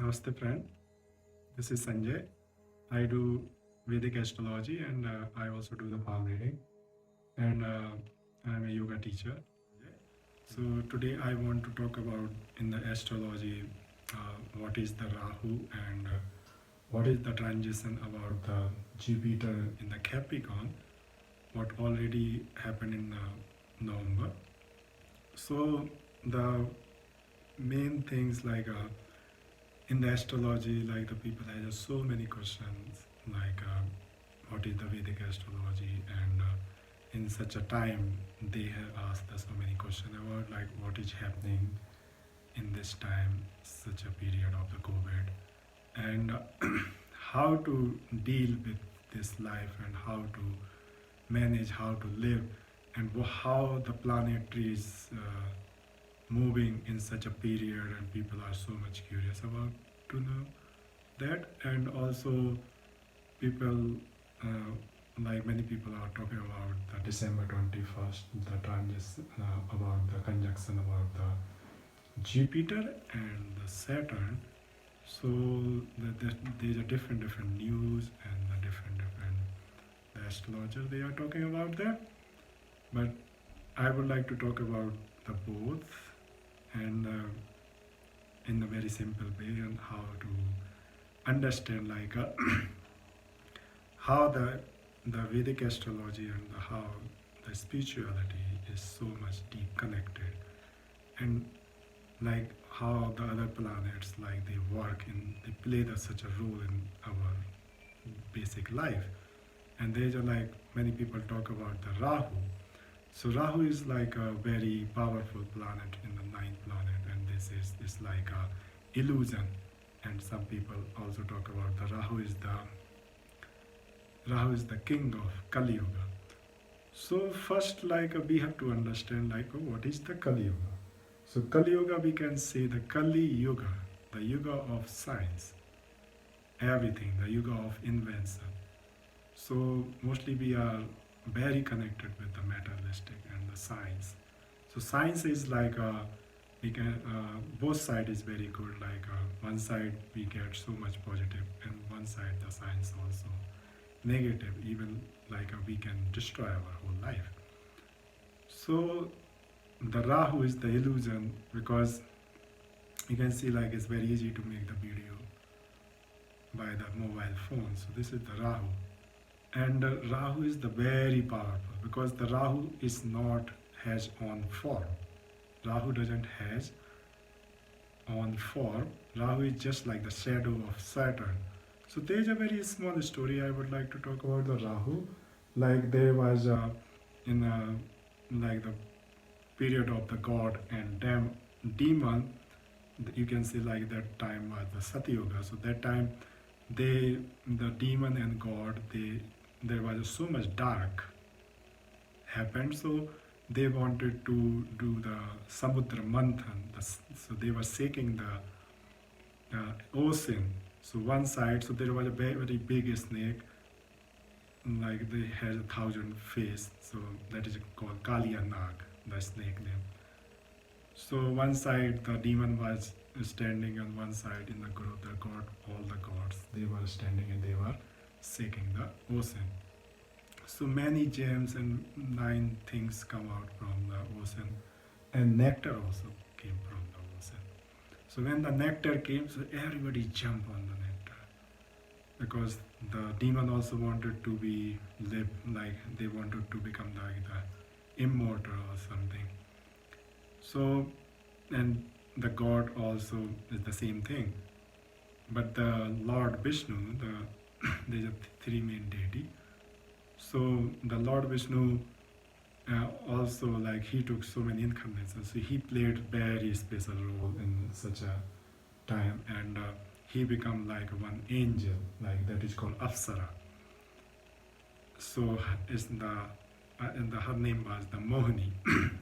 Namaste friend, this is Sanjay. I do Vedic astrology and I also do the palm reading, and I'm a yoga teacher. So today I want to talk about in the astrology what is the Rahu and what is the transition about the Jupiter in the Capricorn, what already happened in November. So the main things like in the astrology, like the people have so many questions, like what is the Vedic astrology, and in such a time they have asked us so many questions about like what is happening in this time, such a period of the COVID, and how to deal with this life and how to manage, how to live, and how the planetary is moving in such a period, and people are so much curious about to know that. And also people like many people are talking about the December 21st, the transition about the conjunction about the Jupiter and the Saturn. So there's a different news and the different the astrologers they are talking about that, but I would like to talk about the both, and in a very simple way, and how to understand like how the Vedic astrology and how the spirituality is so much deep connected, and like how the other planets like they work in, they play such a role in our basic life. And there's like many people talk about the Rahu. So Rahu is like a very powerful planet in the ninth planet, and this is like a illusion. And some people also talk about the Rahu is the king of Kali Yuga. So first, like we have to understand like what is the Kali Yuga. So Kali Yuga, we can say the Kali Yuga, the Yuga of science, everything, the Yuga of invention. So mostly we are very connected with the materialistic and the science. So science is like we can both side is very good. Like one side we get so much positive, and one side the science also negative. Even like we can destroy our whole life. So the Rahu is the illusion, because you can see like it's very easy to make the video by the mobile phone. So this is the Rahu. And Rahu is the very powerful, because the Rahu is not has on form. Rahu doesn't has on form. Rahu is just like the shadow of Saturn. So there's a very small story I would like to talk about the Rahu. Like there was in like the period of the god and demon, you can see like that time was the Satyuga. So that time the demon and god, there was so much dark happened, so they wanted to do the Samudra Manthan. So they were shaking the ocean. So one side, so there was a very big snake, like they had 1,000 face. So that is called Kaliya Nag, the snake name. So one side the demon was standing, on one side in the group the god, all the gods, they were standing and they were shaking the ocean. So many gems and 9 things come out from the ocean, and nectar also came from the ocean. So when the nectar came, so everybody jumped on the nectar, because the demon also wanted to be live, like they wanted to become like the immortal or something. So, and the god also is the same thing. But the Lord Vishnu, there's a 3 main deity. So the Lord Vishnu Also, like he took so many incarnations, so he played very special role in such a time, and he become like one angel, like that is called Apsara. So is the and her name was the Mohini.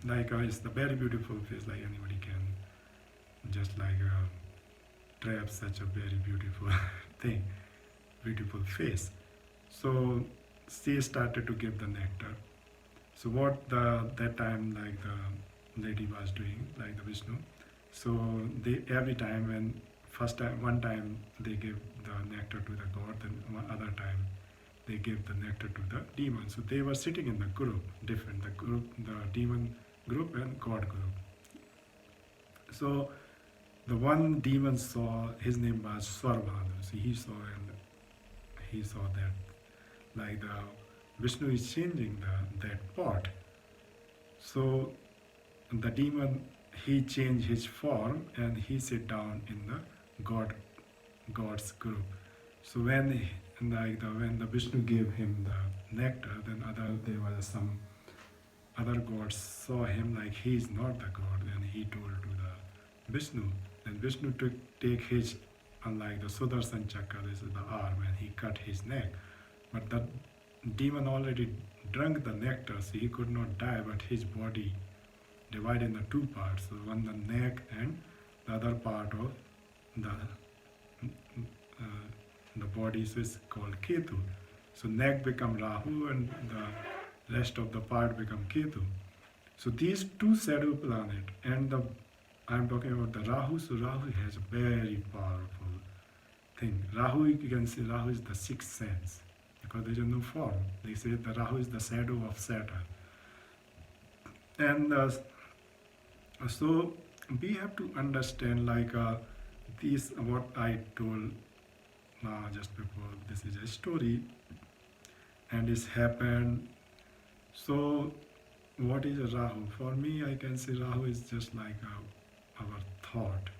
Like it's the very beautiful face, like anybody can just like trap such a very beautiful thing, beautiful face. So she started to give the nectar. So what that time like the lady was doing, like the Vishnu. So they every time when first time one time they give the nectar to the god, then one other time they give the nectar to the demon. So they were sitting in the group, different the group, the demon group and god group. So the one demon saw, his name was Swarvadu. So he saw that like the Vishnu is changing that pot. So the demon, he changed his form and he sit down in the god's group. So when the Vishnu gave him the nectar, then there was some other gods saw him like he is not the god, and he told to the Vishnu. Then Vishnu take his, unlike the Sudarshan chakra, this is the arm, and he cut his neck. But the demon already drank the nectar, so he could not die, but his body divided into two parts. So one the neck and the other part of the body is called Ketu. So neck become Rahu and the rest of the part become Ketu. So these two shadow planet and I'm talking about the Rahu. So Rahu has a very powerful thing. Rahu, you can say Rahu is the sixth sense because there is no form. They say the Rahu is the shadow of Saturn. And so we have to understand like this what I told just before. This is a story and it's happened. So what is a Rahu? For me, I can say Rahu is just like our thought,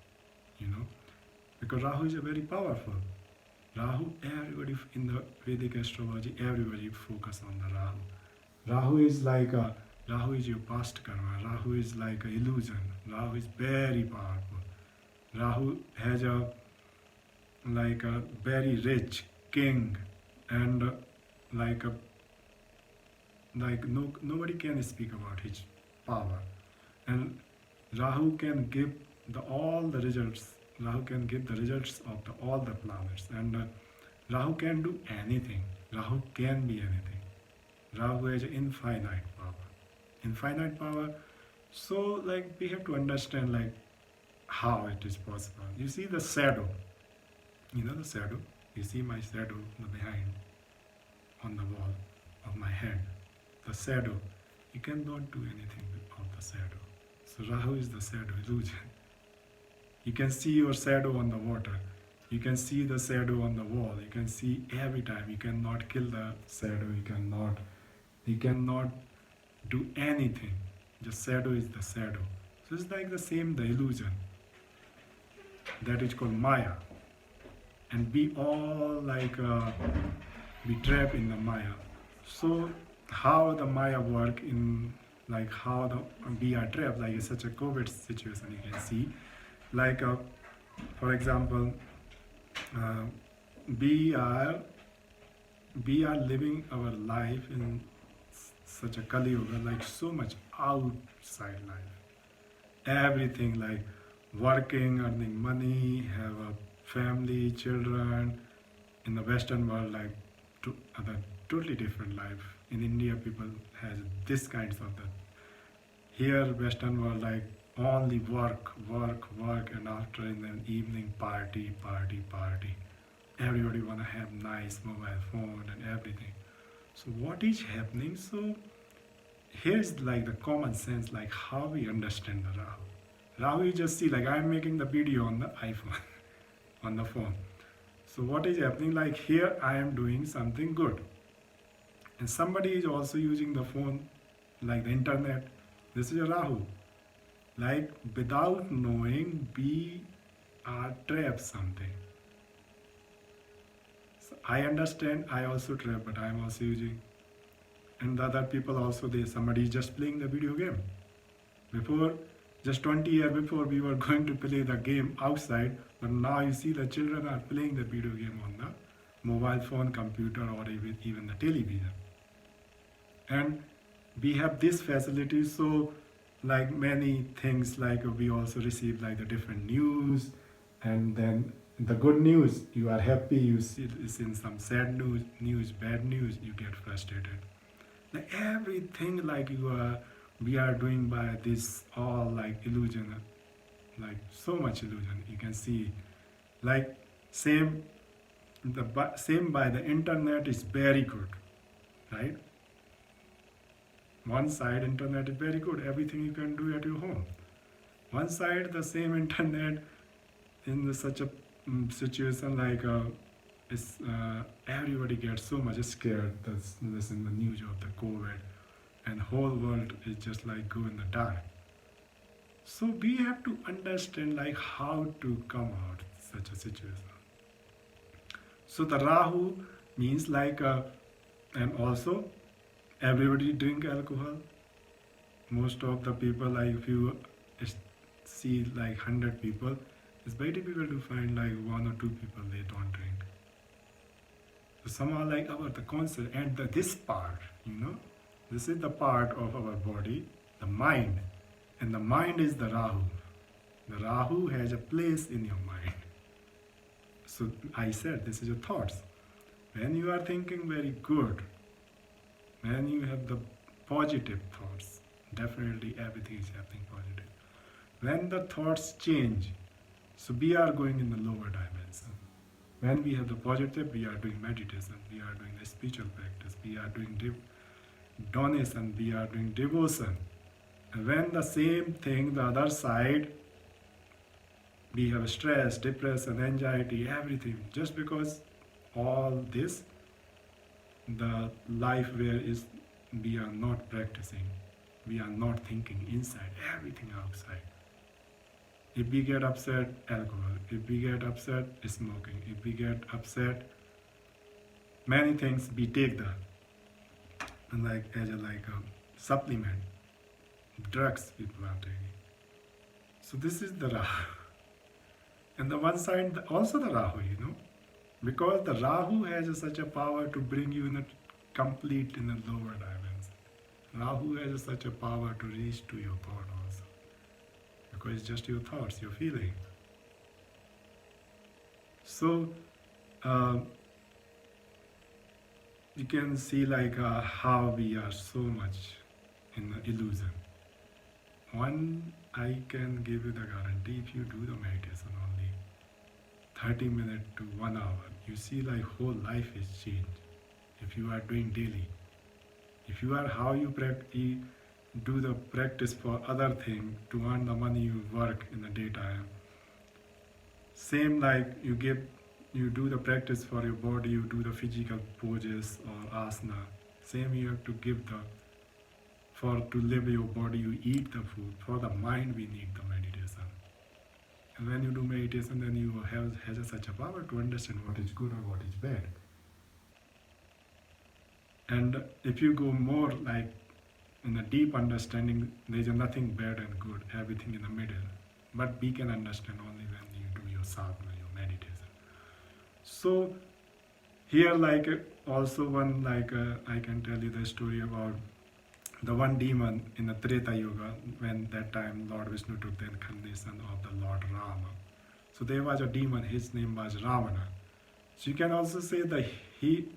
because Rahu is a very powerful. Rahu, everybody in the Vedic astrology, everybody focus on the Rahu. Rahu is like Rahu is your past karma. Rahu is like an illusion. Rahu is very powerful. Rahu has a very rich king, and nobody can speak about his power. And Rahu can give all the results. Rahu can give the results of all the planets, and Rahu can do anything. Rahu can be anything. Rahu has infinite power. Infinite power. So we have to understand how it is possible. You see the shadow. The shadow. You see my shadow behind on the wall of my hand. The shadow. You cannot do anything of the shadow. So Rahu is the shadow illusion. You can see your shadow on the water. You can see the shadow on the wall. You can see every time. You cannot kill the shadow. You cannot do anything. The shadow is the shadow. So it's like the same, the illusion. That is called Maya. And we all be trapped in the Maya. So how the Maya work in how we are trapped, in such a COVID situation, you can see. For example, we are living our life in such a Kali Yuga, so much outside life. Everything working, earning money, have a family, children. In the Western world, other totally different life. In India, people has this kinds of that. Here, Western world, only work, and after in the evening, party. Everybody wanna have nice mobile phone and everything. So what is happening? So here's the common sense, how we understand the Rahu. Rahu, you just see, I'm making the video on the iPhone, on the phone. So what is happening? Here I am doing something good. And somebody is also using the phone, the internet. This is a Rahu. Without knowing, we are trapped something. So I understand, I also trap, but I am also using. And the other people also, somebody is just playing the video game. Before, just 20 years before, we were going to play the game outside, but now you see the children are playing the video game on the mobile phone, computer, or even the television. And we have this facility, so like many things, like we also receive like the different news, and then the good news, you are happy, you see some sad news, bad news, you get frustrated. Like everything, like we are doing by this all like illusion, like so much illusion. You can see, like same by the internet is very good, right? One side internet is very good, everything you can do at your home. One side the same internet in such a situation, like everybody gets so much scared. This in the news of the COVID, and whole world is just like go in the dark. So we have to understand like how to come out such a situation. So the Rahu means like, and also everybody drink alcohol. Most of the people, like if you see like 100 people, it's very difficult to find like 1 or 2 people they don't drink. So somehow like about the concept and this part, this is the part of our body, the mind, and the mind is the Rahu. The Rahu has a place in your mind. So I said this is your thoughts. When you are thinking very good, when you have the positive thoughts, definitely everything is happening positive. When the thoughts change, so we are going in the lower dimension. When we have the positive, we are doing meditation, we are doing the spiritual practice, we are doing donation, we are doing devotion. And when the same thing, the other side, we have stress, depression, anxiety, everything, just because all this, the life where we are not practicing, we are not thinking inside, everything outside. If we get upset, alcohol. If we get upset, smoking. If we get upset, many things we take as a supplement, drugs people are taking. So this is the Rahu. And the one side also the Rahu, because the Rahu has such a power to bring you in a complete in a lower dimension. Rahu has such a power to reach to your thought also. Because it's just your thoughts, your feeling. So you can see like how we are so much in the illusion. One, I can give you the guarantee, if you do the meditation only 30 minutes to 1 hour, you see like whole life is changed. If you are doing daily, if you are how you do the practice for other thing to earn the money you work in the daytime. Same like you do the practice for your body, you do the physical poses or asana. Same you have to give to live your body, you eat the food. For the mind we need the meditation. And when you do meditation, then you have such a power to understand what is good or what is bad. And if you go more like in a deep understanding, there is nothing bad and good, everything in the middle. But we can understand only when you do your sadhana, your meditation. So here like also one I can tell you the story about the one demon in the Treta Yuga, when that time Lord Vishnu took the incarnation of the Lord Rama. So there was a demon, his name was Ravana. So you can also say that he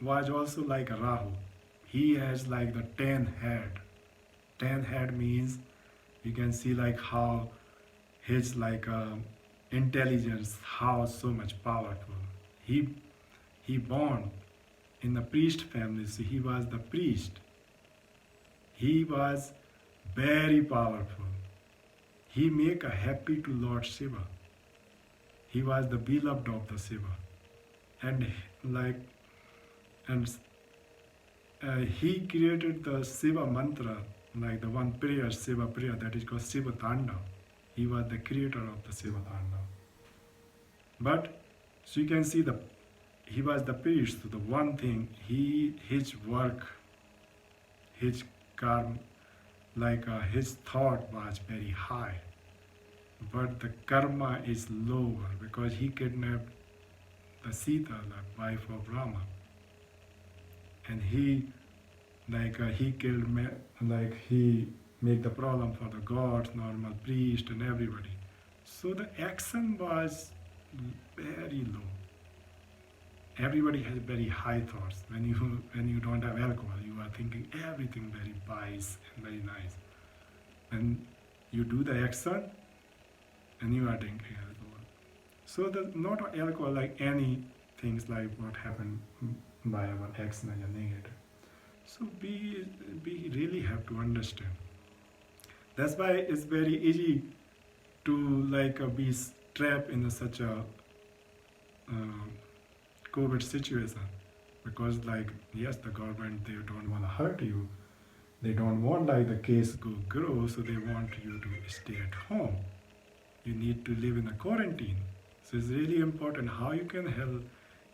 was also like a Rahu. He has like the 10 head. 10 head means you can see like how his intelligence, how so much powerful. He born in the priest family, so he was the priest. He was very powerful. He make a happy to Lord Shiva. He was the beloved of the Shiva. And he created the Shiva mantra, like the one prayer, Shiva prayer, that is called Shiva Tanda. He was the creator of the Shiva Tanda. But so you can see he was the priest. So the one thing his work his karma, his thought was very high, but the karma is lower because he kidnapped the Sita, the wife of Rama, and he killed he made the problem for the gods, normal priest, and everybody. So the action was very low. Everybody has very high thoughts. When you don't have alcohol, you are thinking everything very wise and very nice. And you do the action, and you are drinking alcohol. So the not alcohol, like any things like what happened by our action as a negative. So we really have to understand. That's why it's very easy to be trapped in such a COVID situation, because yes, the government, they don't want to hurt you, they don't want the case grow, so they want you to stay at home. You need to live in a quarantine. So it's really important how you can help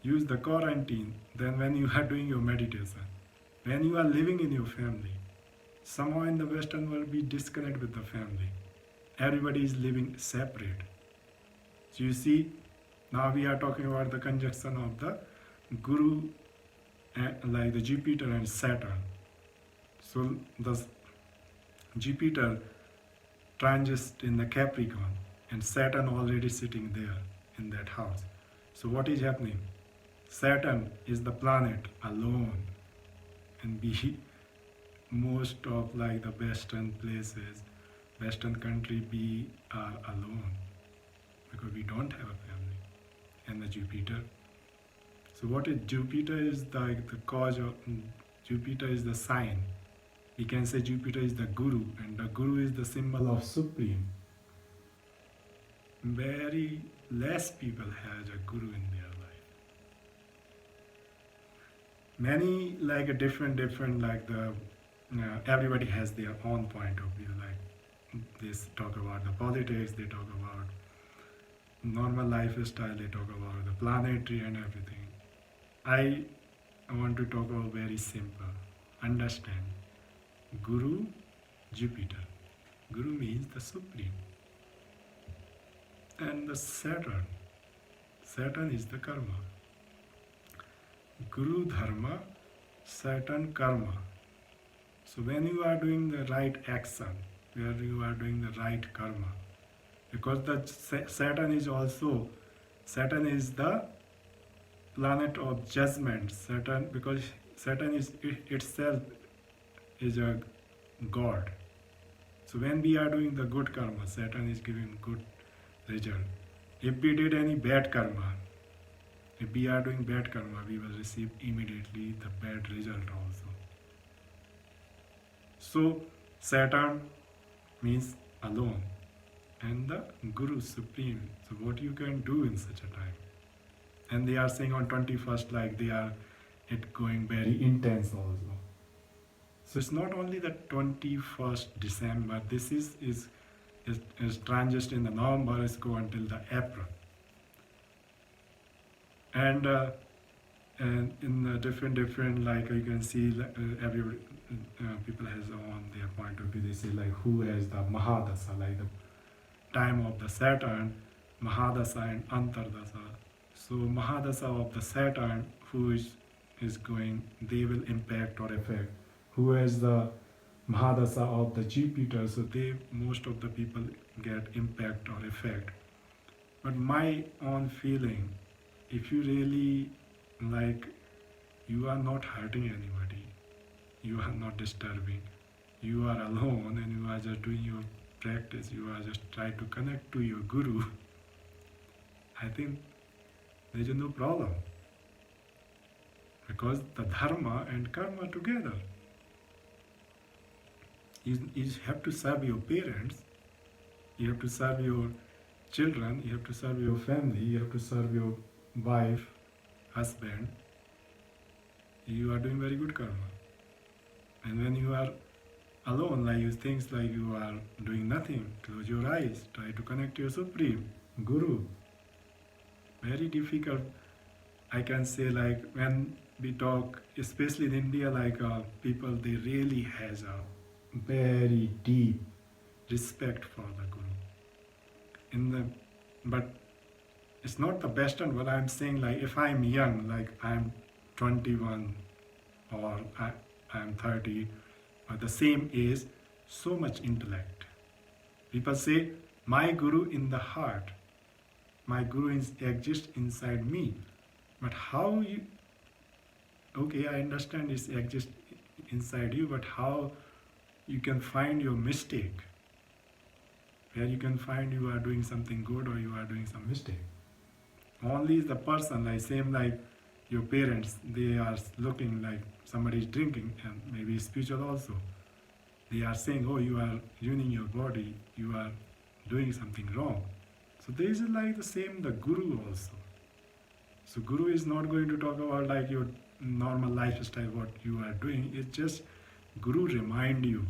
use the quarantine than when you are doing your meditation, when you are living in your family. Somehow in the Western world we disconnect with the family. Everybody is living separate. So you see, now we are talking about the conjunction of the Guru, like the Jupiter and Saturn. So the Jupiter transits in the Capricorn, and Saturn already sitting there in that house. So what is happening? Saturn is the planet alone, and most of the Western places, Western country, we are alone because we don't have a family. And the Jupiter. So what is Jupiter is the cause of, Jupiter is the sign. We can say Jupiter is the Guru, and the Guru is the symbol of Supreme. Very less people have a Guru in their life. Many different everybody has their own point of view. They talk about the politics, they talk about normal lifestyle, they talk about the planetary and everything. I want to talk about very simple. Understand. Guru, Jupiter. Guru means the Supreme. And the Saturn. Saturn is the karma. Guru Dharma, Saturn Karma. So when you are doing the right action, where you are doing the right karma, because the Saturn is the planet of judgment. Saturn, because Saturn is itself is a god. So when we are doing the good karma, Saturn is giving good result. If we did any bad karma, if we are doing bad karma, we will receive immediately the bad result also. So Saturn means alone, and the Guru Supreme. So what you can do in such a time? And they are saying on 21st, they are it going very intense also. So it's not only the 21st December. This is transit in the November. It's go until the April. And in the different you can see every people has on their point of view. They say who has the Mahadasa, the time of the Saturn, Mahadasa and Antardasa. So Mahadasa of the Saturn, who is going, they will impact or affect. Who has the Mahadasa of the Jupiter, so most of the people get impact or effect. But my own feeling, if you really you are not hurting anybody, you are not disturbing, you are alone and you are just doing your practice, you are just trying to connect to your Guru, I think there is no problem. Because the dharma and karma together. You have to serve your parents, you have to serve your children, you have to serve your family, you have to serve your wife, husband. You are doing very good karma. And when you are alone, you think you are doing nothing, close your eyes, try to connect to your Supreme, Guru. Very difficult I can say like when we talk, especially in India, like people, they really has a very deep respect for the Guru. In the, but it's not the best one. What I'm saying, like if I'm young, like I'm 21 or I'm 30, or the same age, so much intellect. People say, my Guru in the heart, my Guru exists inside me. But how you, okay, I understand it exists inside you, but how you can find your mistake? Where you can find you are doing something good or you are doing some mistake? Only is the person, like same like your parents, they are looking like somebody is drinking and maybe spiritual also. They are saying, oh, you are ruining your body, you are doing something wrong. So there is like the same, the Guru also. So Guru is not going to talk about like your normal lifestyle, what you are doing. It's just Guru remind you,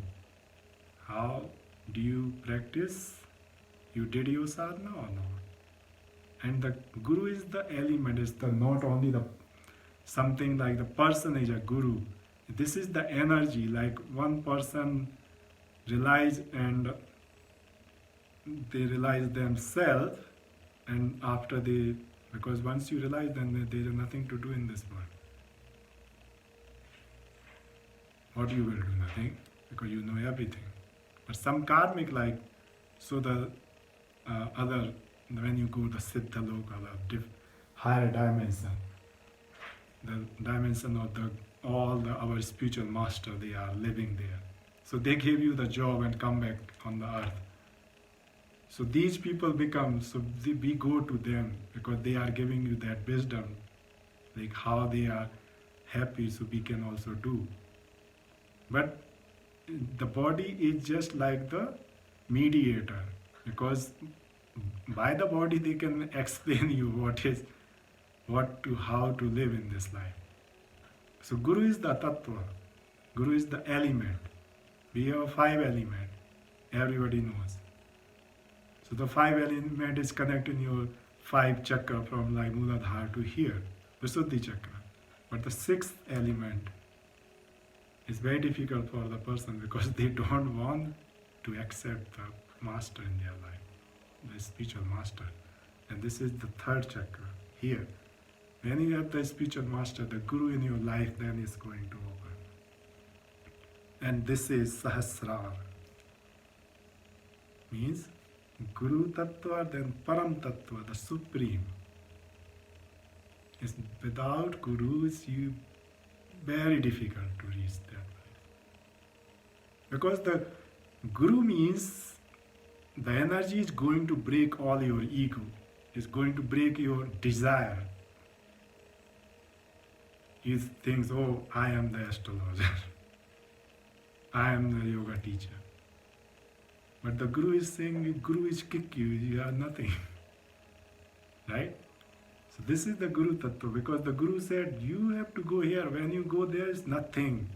how do you practice? You did your sadhana or not? And the Guru is the element, is the not only the something like the person is a Guru. This is the energy, like one person realize and they realize themselves, and after they, because once you realize, then there is nothing to do in this world. What you will do? Nothing, because you know everything. But some karmic, like, so the other, when you go the Siddha Loka, the higher dimension, the dimension of the all the our spiritual master, they are living there. So they give you the job and come back on the earth. So these people become, so we go to them because they are giving you that wisdom, like how they are happy, so we can also do. But the body is just like the mediator, because by the body they can explain you how to live in this life. So Guru is the tattva, Guru is the element. We have 5 elements, everybody knows. So the 5 element is connecting your 5 chakra from like Muladhara to here, Visuddhi chakra. But the 6th element is very difficult for the person because they don't want to accept the master in their life, the spiritual master. And this is the 3rd chakra here. When you have the spiritual master, the Guru in your life, then is going to open. And this is Sahasrara. Means Guru Tattva, then Param Tattva, the Supreme. Is without Guru, it's you very difficult to reach that place. Because the Guru means the energy is going to break all your ego, is going to break your desire. He thinks, oh, I am the astrologer, I am the yoga teacher. But the Guru is saying, Guru is kick you, you are nothing. Right? So this is the Guru Tattva, because the Guru said, you have to go here. When you go there is nothing.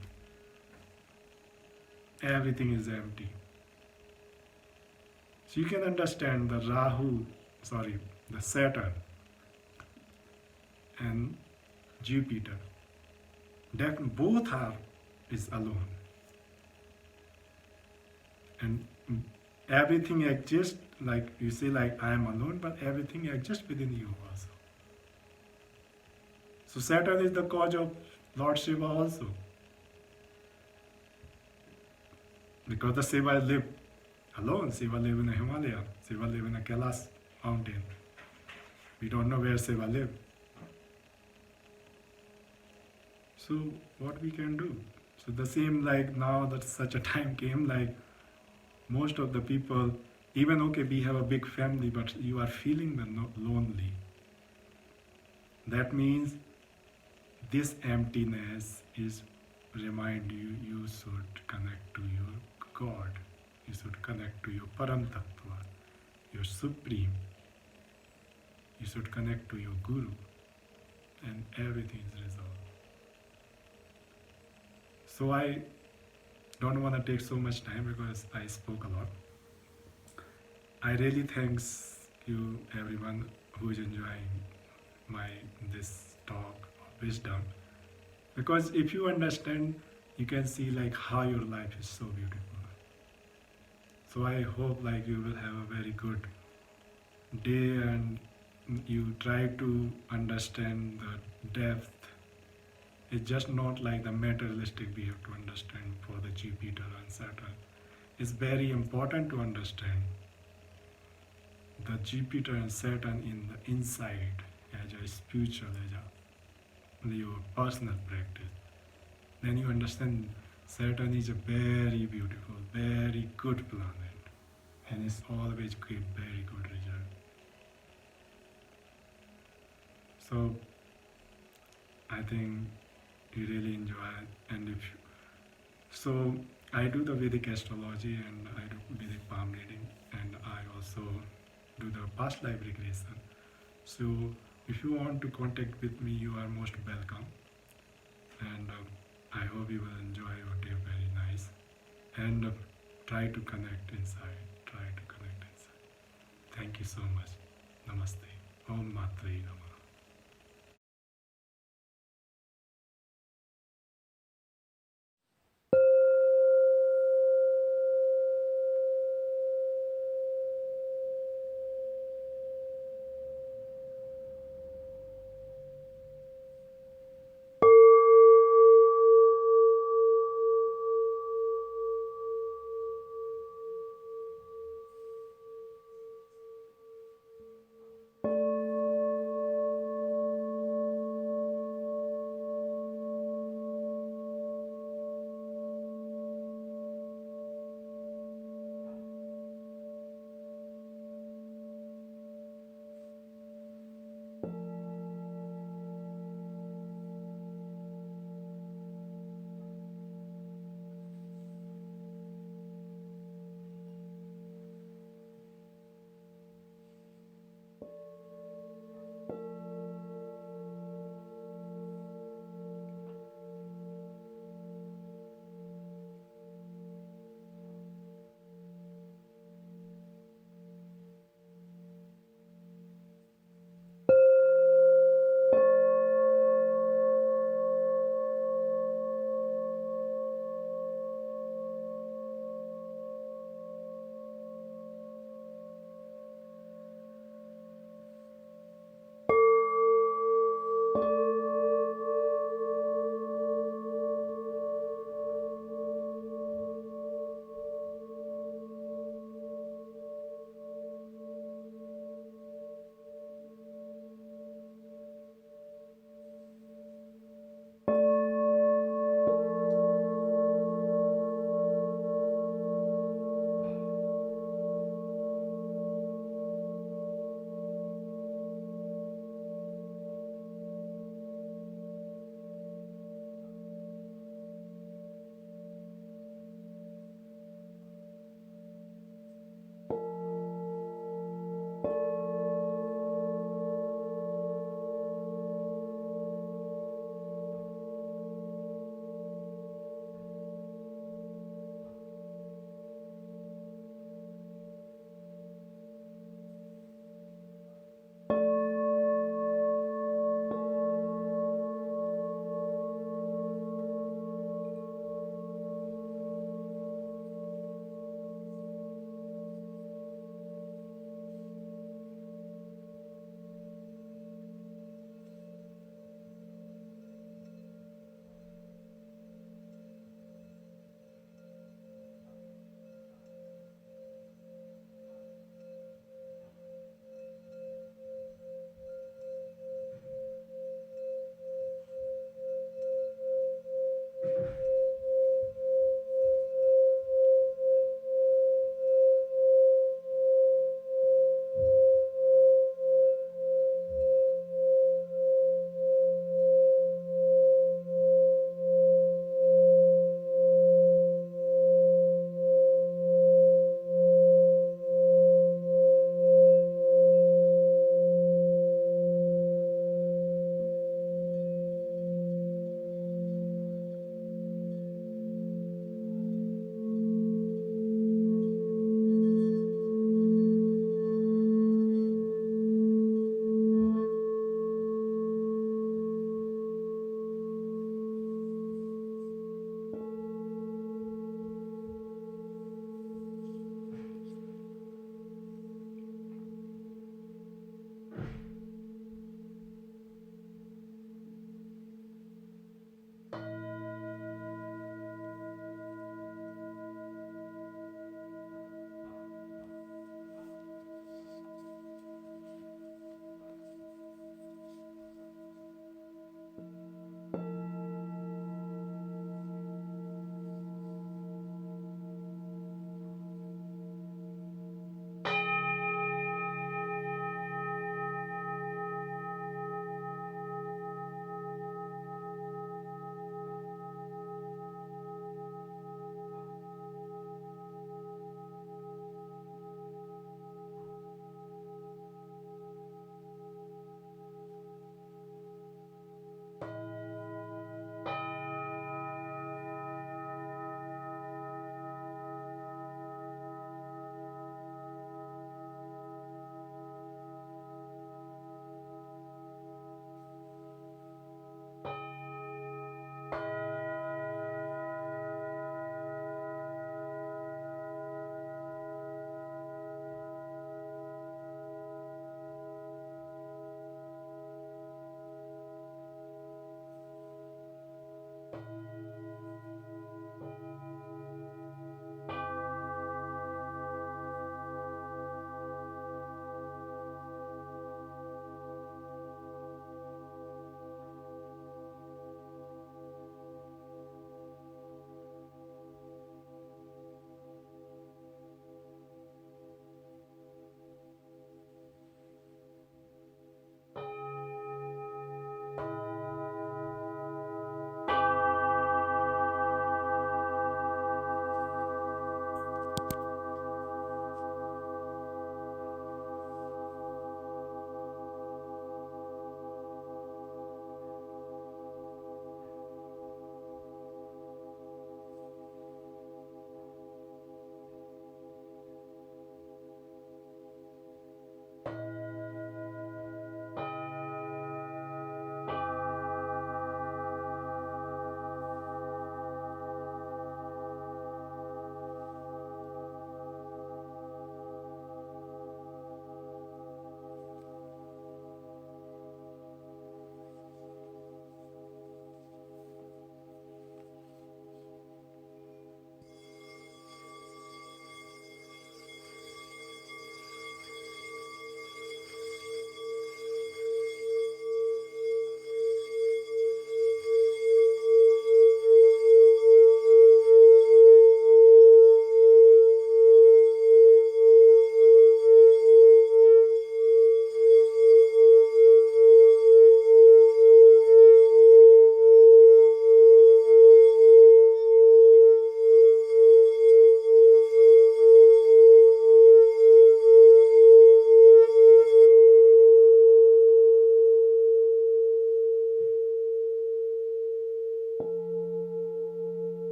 Everything is empty. So you can understand the the Saturn and Jupiter. Both is alone. And everything exists, like you say, like I am alone, but everything exists within you also. So Saturn is the cause of Lord Shiva also. Because the Shiva live alone. Shiva live in a Himalaya. Shiva live in a Kailash mountain. We don't know where Shiva live. So what we can do? So the same, like now that such a time came, like most of the people, even okay, we have a big family, but you are feeling lonely. That means this emptiness is remind you, you should connect to your God. You should connect to your Param Tattva, your Supreme. You should connect to your Guru, and everything is resolved. So I don't want to take so much time because I spoke a lot. I really thanks you everyone who is enjoying this talk or wisdom. Because if you understand, you can see like how your life is so beautiful. So I hope like you will have a very good day and you try to understand the depth. It's just not like the materialistic we have to understand for the Jupiter and Saturn. It's very important to understand the Jupiter and Saturn in the inside as a spiritual, as a your personal practice. Then you understand Saturn is a very beautiful, very good planet and it's always give very good result. So I think you really enjoy it. And if you, so I do the Vedic astrology and I do Vedic palm reading and I also do the past life regression. So if you want to contact with me, you are most welcome. And I hope you will enjoy your day very nice. And try to connect inside. Try to connect inside. Thank you so much. Namaste. Om Matre Namah.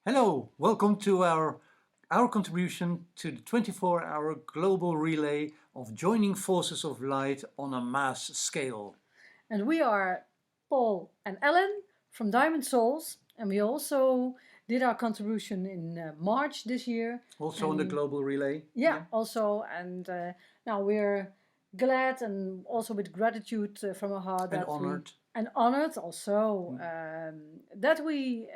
Hello, welcome to our contribution to the 24-hour global relay of joining forces of light on a mass scale. And we are Paul and Ellen from Diamond Souls, and we also did our contribution in March this year. Also on the global relay. Yeah, also, and now we're glad and also with gratitude from our heart And that honored. and honored also that we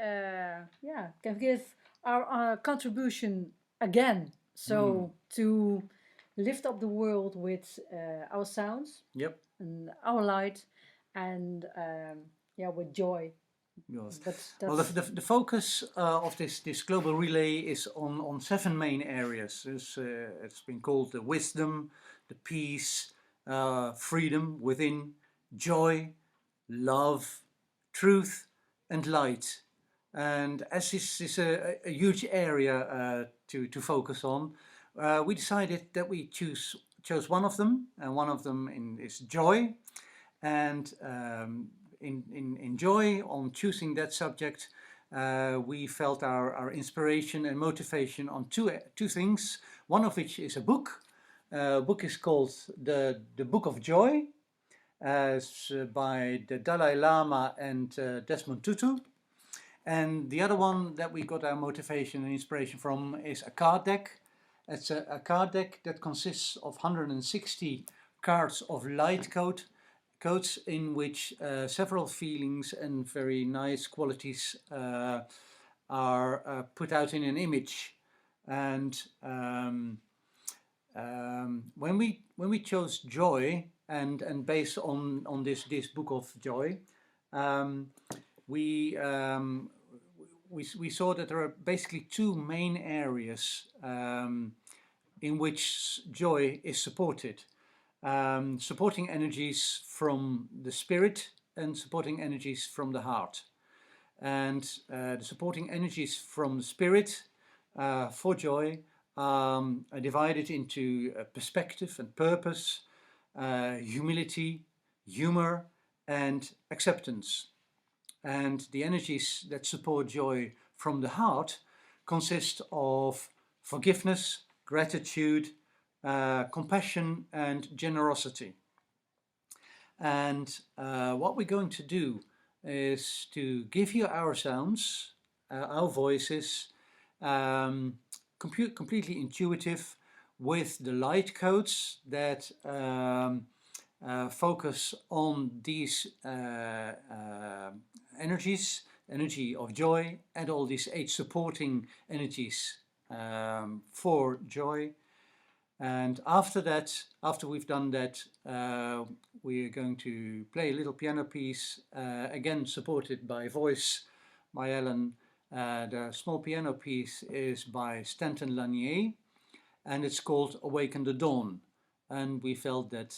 can give our contribution again. So to lift up the world with our sounds. Yep. And our light, and with joy. Yes. But Well, the focus of this global relay is on 7 main areas. It's been called the wisdom, the peace, freedom within, joy, love, truth, and light. And as this is a huge area to focus on, we decided that we chose one of them, and one of them is joy. And in joy, on choosing that subject, we felt our inspiration and motivation on two things. One of which is a book. The book is called the Book of Joy, by the Dalai Lama and Desmond Tutu. And the other one that we got our motivation and inspiration from is a card deck. It's a card deck that consists of 160 cards of light codes in which several feelings and very nice qualities are put out in an image. And when we chose joy, and based on this book of joy, we saw that there are basically 2 main areas in which joy is supported. Supporting energies from the spirit and supporting energies from the heart. And the supporting energies from the spirit for joy are divided into perspective and purpose, humility, humor, and acceptance. And the energies that support joy from the heart consist of forgiveness, gratitude, compassion, and generosity. And what we're going to do is to give you our sounds, our voices, completely intuitive, with the light codes that focus on these energies, energy of joy, and all these 8 supporting energies for joy. And after we've done that, we're going to play a little piano piece, again supported by voice by Ellen. The small piano piece is by Stanton Lanier, and it's called Awaken the Dawn. And we felt that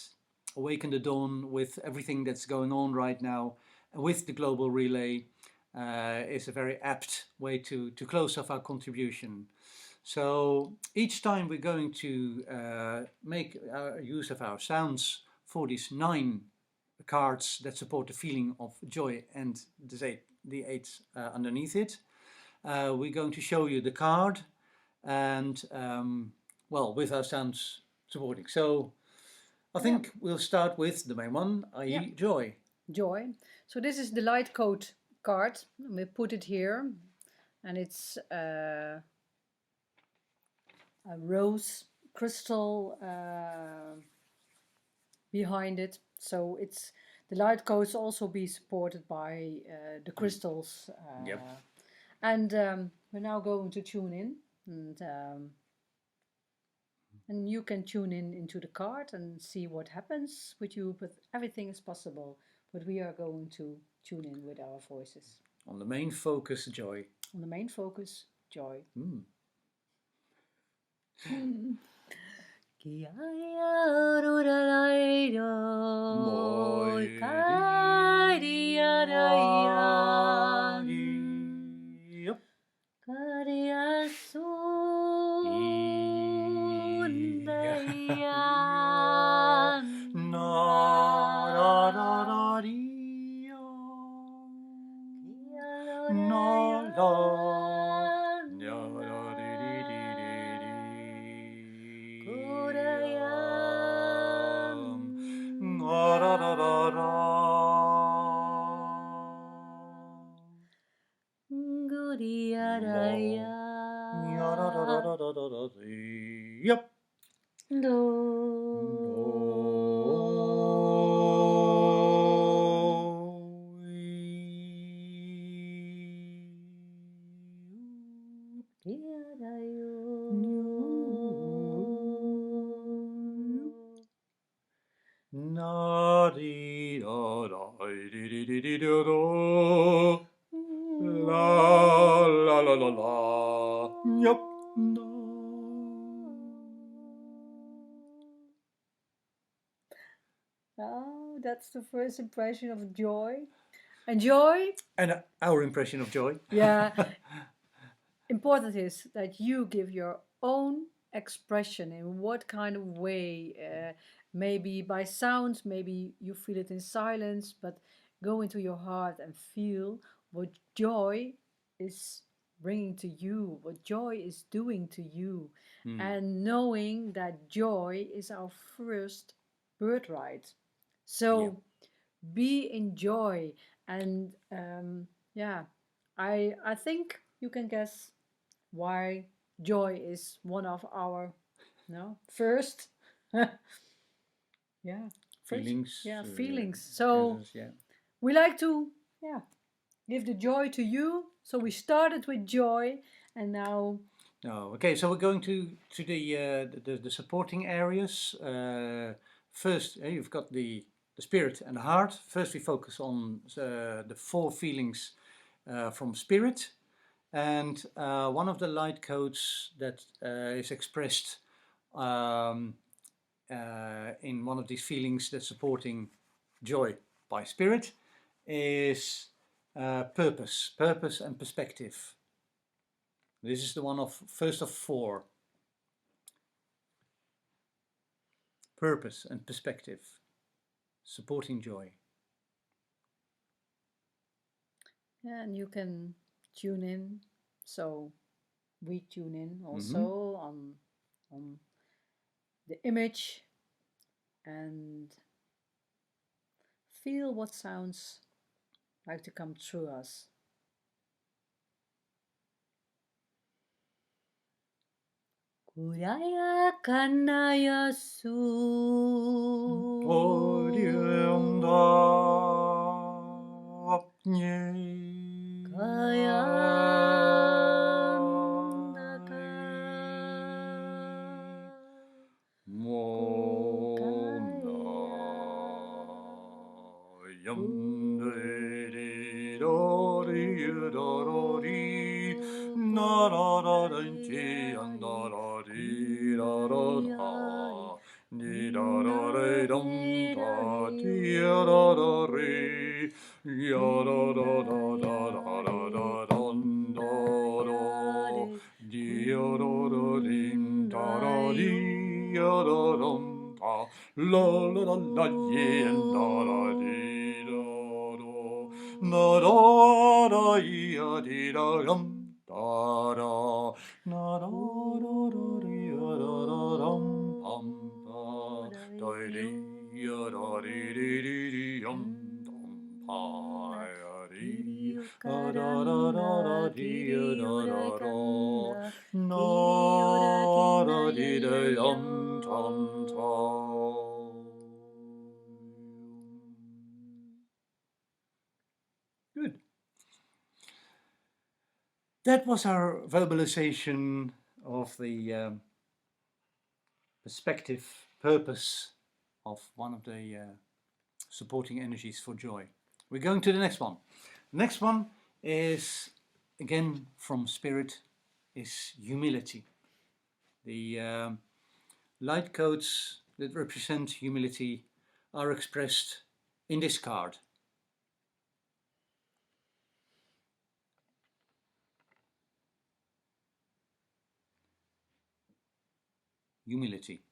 Awaken the Dawn, with everything that's going on right now, with the global relay, is a very apt way to close off our contribution. So each time we're going to make use of our sounds for these 9 cards that support the feeling of joy and the 8 underneath it. We're going to show you the card, and with our sounds supporting. So I think we'll start with the main one, i.e. joy. Joy. So this is the light code card. We put it here, and it's a rose crystal behind it. So it's the light codes also be supported by the crystals. And we're now going to tune in, and you can tune in into the card and see what happens with you. But everything is possible. But we are going to tune in with our voices. On the main focus, joy. On the main focus, joy. Yep. Na di da da di di di di da da. La la la la la. Yup. Oh, that's the first impression of joy. And joy, And our impression of joy. yeah, important is that you give your own expression in what kind of way. Maybe by sounds, maybe you feel it in silence, but go into your heart and feel what joy is bringing to you, what joy is doing to you, and knowing that joy is our first birthright. So be in joy, and yeah, I think you can guess why joy is one of our first yeah first, Feelings. yeah, feelings. So Yeah. we like to give the joy to you. So we started with joy, and now Oh, okay. So we're going to the supporting areas. First, you've got the spirit and the heart. First, we focus on the four feelings from spirit, and one of the light codes that is expressed um, in one of these feelings that's supporting joy by spirit is purpose and perspective. This is the one of first of four. Purpose and perspective, supporting joy. yeah, and you can tune in. So we tune in also on the image and feel what sounds like to come through us. Kuraya kanaya su kayandaka La la la la yeah da da dee da do na da da ya dee da dum da da na da da da dee da da dum pam pa da dee ya da dee dee dee dee dum dum pa ya dee da da da da da dee da da da na da dee da dum dum dum. Good. That was our verbalization of the perspective, purpose of one of the supporting energies for joy. We're going to the next one. The next one is, again, from spirit, is humility. The light codes that represent humility are expressed in this card. Humility.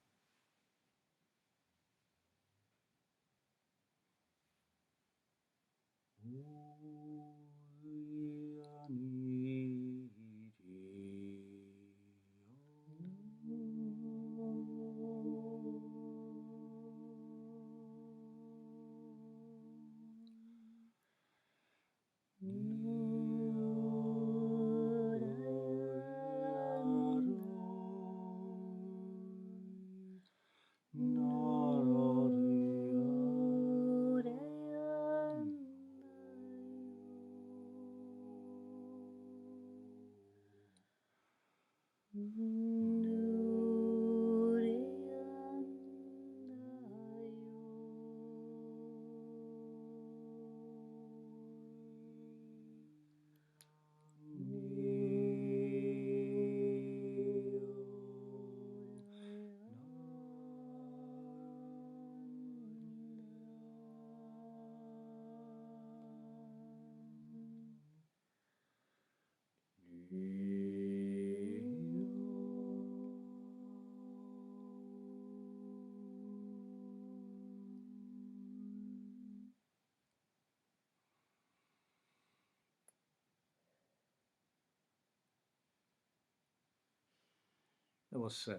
That was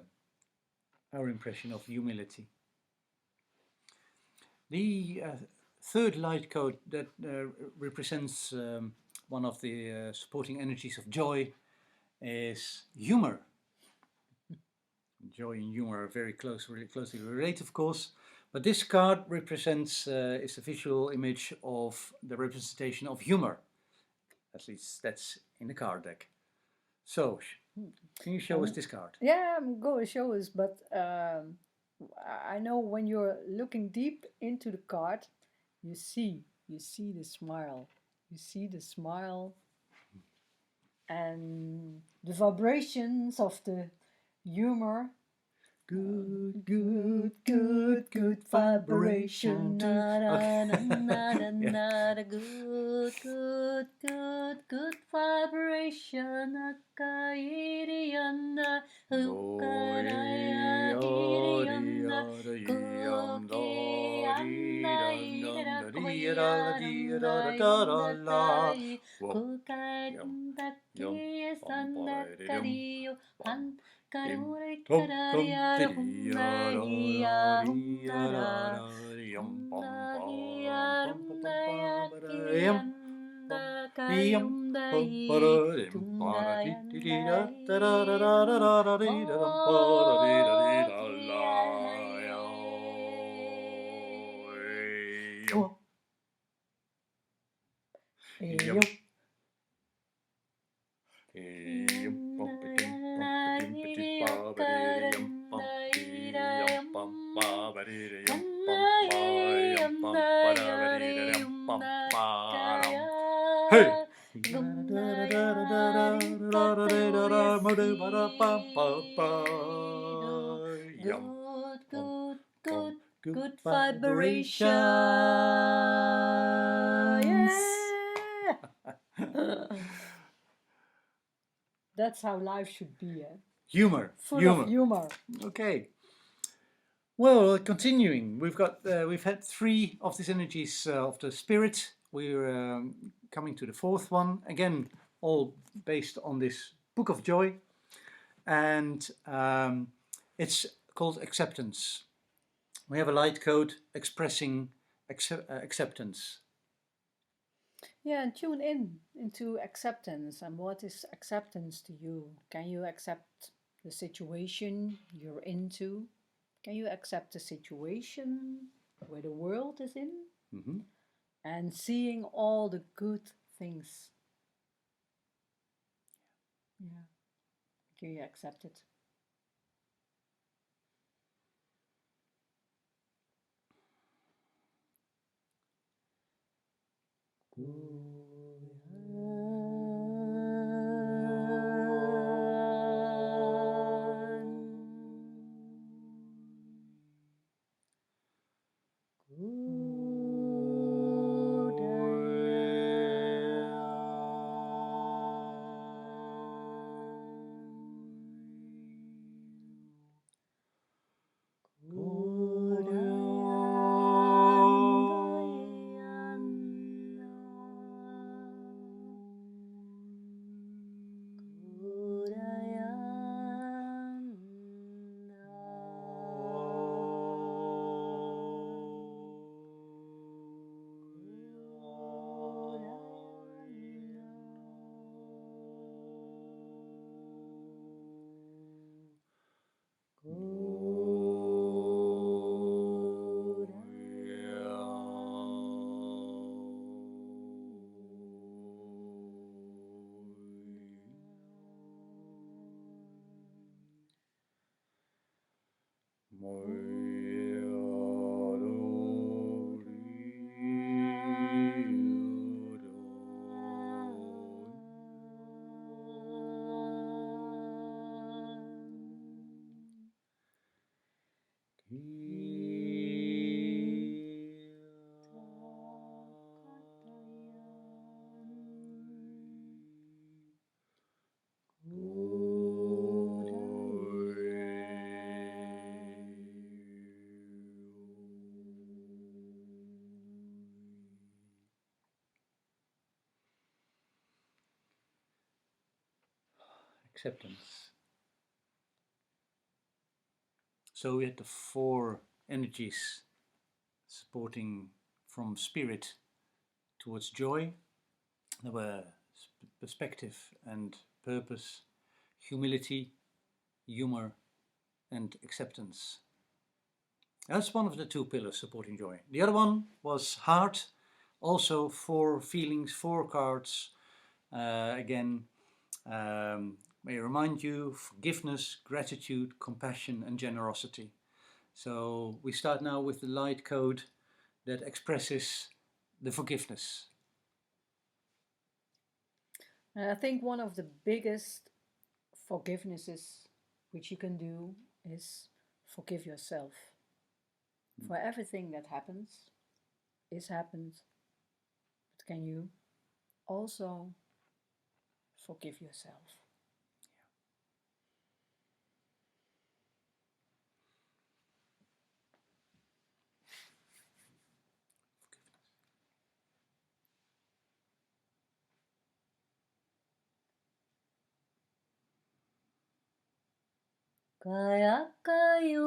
our impression of humility. The third light code that represents one of the supporting energies of joy is humor. Joy and humor are very closely related, of course. But this card represents is a visual image of the representation of humor. At least that's in the card deck. So, can you show us this card? Yeah, I'm going to show us, but I know when you're looking deep into the card, you see the smile. You see the smile and the vibrations of the humor. Good vibration. Good vibration. Akairiana, ukarayagiriana, Hey! Good vibrations. Yeah. That's how life should be, eh? Humor. Full of humor. Okay. Well, continuing, we've had 3 of these energies of the spirit. We're coming to the 4th one again, all based on this book of joy, and it's called acceptance. We have a light code expressing acceptance. Yeah, and tune into acceptance. And what is acceptance to you? Can you accept the situation you're into? Can you accept the situation where the world is in? Mm-hmm. And seeing all the good things. Yeah. Can you accept it? Acceptance. So we had the four energies supporting from spirit towards joy. There were perspective and purpose, humility, humor, and acceptance. That's one of the two pillars supporting joy. The other one was heart, also four feelings, four cards. Again, may I remind you, forgiveness, gratitude, compassion, and generosity. So we start now with the light code that expresses the forgiveness. And I think one of the biggest forgivenesses which you can do is forgive yourself for everything that happens, is happened. But can you also forgive yourself? Kaya kayun,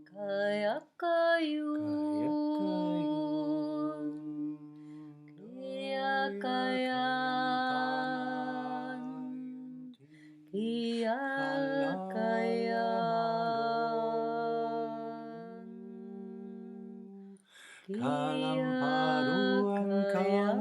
kaya kayun, kaya kayan, kaya kayan, Kalamparuan kayan.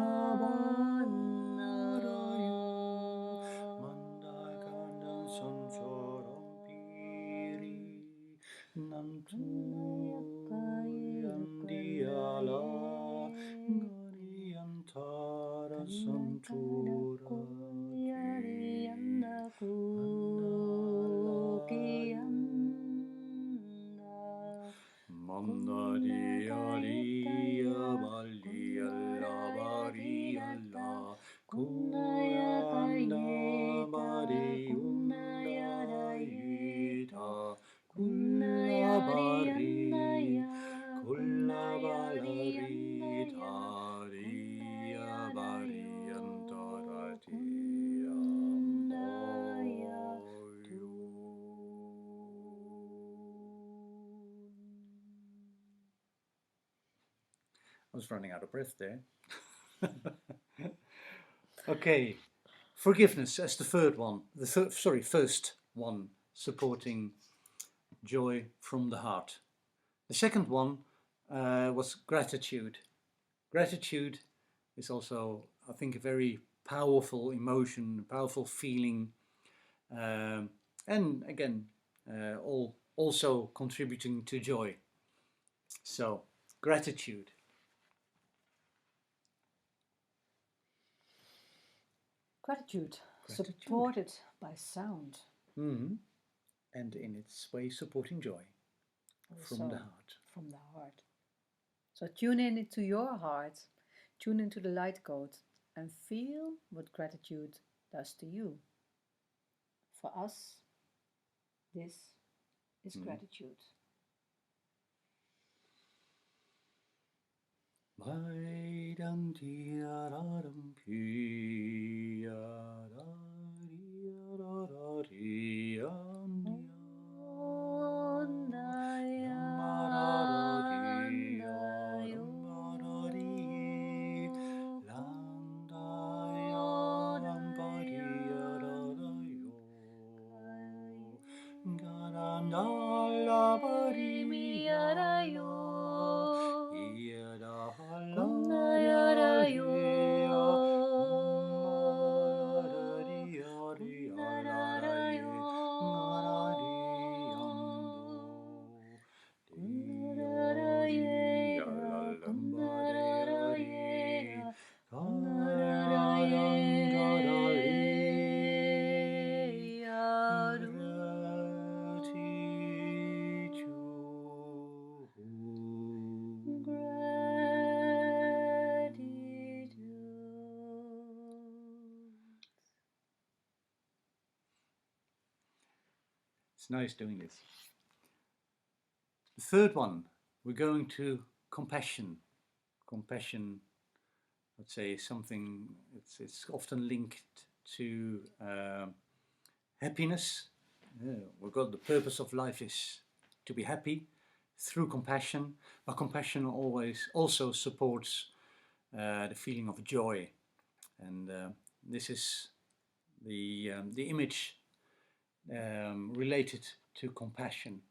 I was running out of breath there. Okay, forgiveness as the third one. First one, supporting joy from the heart. The second one was gratitude. Gratitude is also, I think, a very powerful emotion, powerful feeling, and again, also contributing to joy. So, gratitude. Gratitude, supported by sound. Mm-hmm. And in its way, supporting joy Also from the heart. From the heart. So tune in into your heart, tune into the light code, and feel what gratitude does to you. For us, this is gratitude. It's nice doing this. The third one, we're going to compassion. Compassion, let's say, is something, it's often linked to happiness. We've got the purpose of life is to be happy through compassion, but compassion always also supports the feeling of joy, and this is the image related to compassion.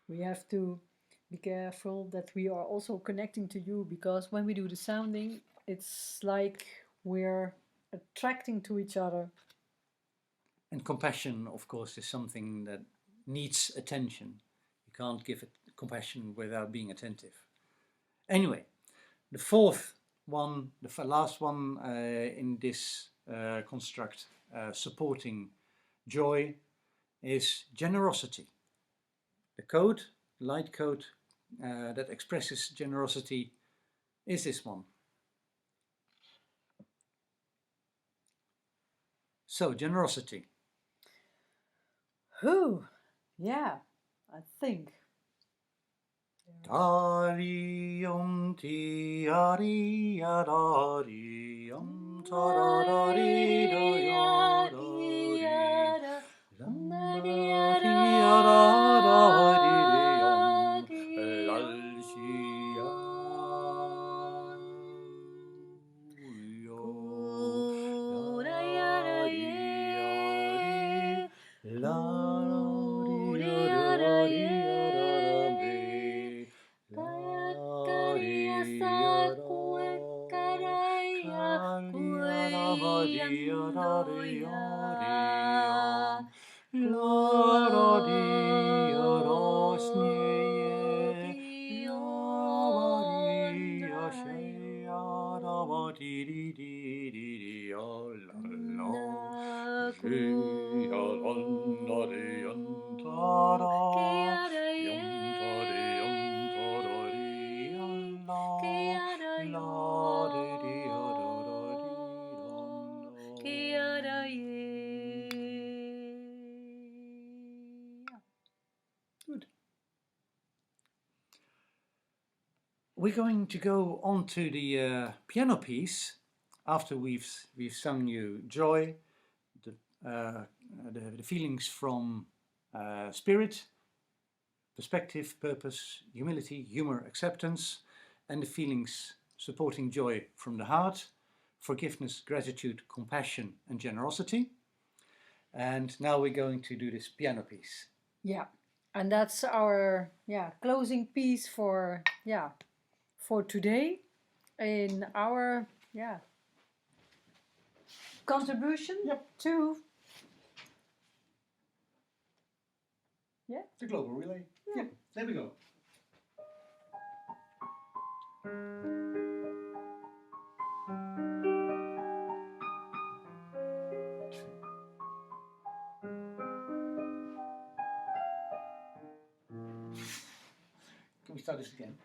We have to be careful that we are also connecting to you, because when we do the sounding, it's like we're attracting to each other. And compassion, of course, is something that needs attention. You can't give it compassion without being attentive. Anyway, the fourth one, the last one in this construct supporting joy is generosity. The code, light code that expresses generosity is this one. So, generosity. Who? Yeah, I think. Tarium tiariararium Good. We're going to go on to the piano piece after we've sung you joy, the feelings from spirit, perspective, purpose, humility, humor, acceptance, and the feelings supporting joy from the heart, forgiveness, gratitude, compassion, and generosity. And now we're going to do this piano piece. Yeah, and that's our closing piece for today in our contribution to The global relay. Yeah. There we go. Can we start this again?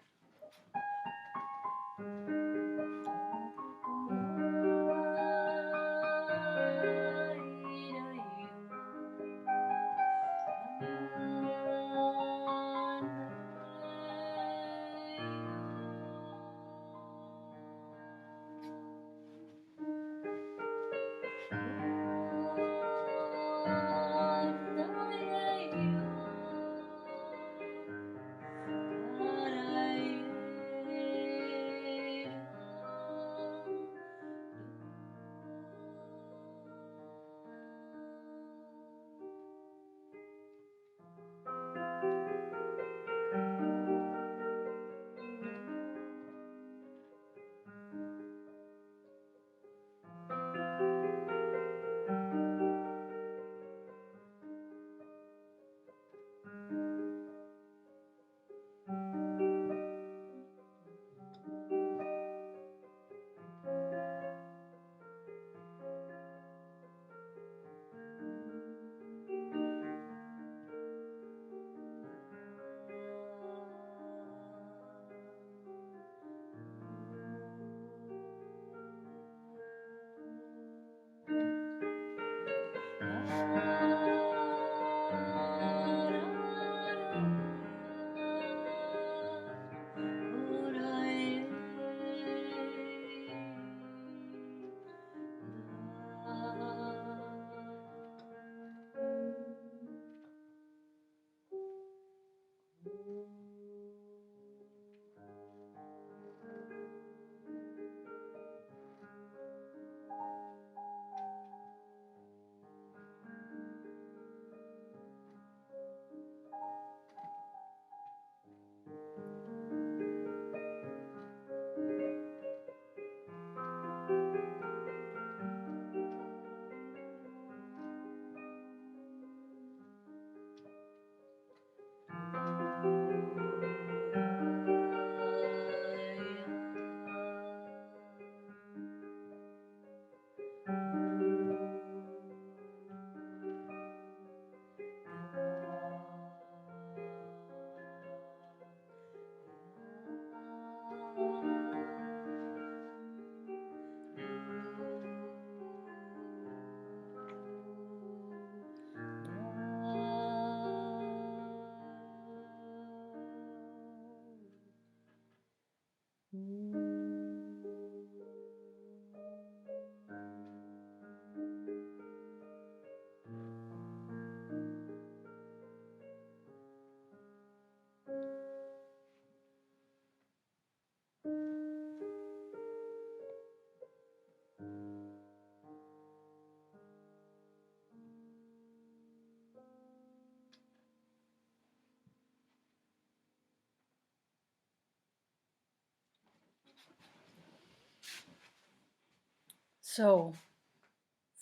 So,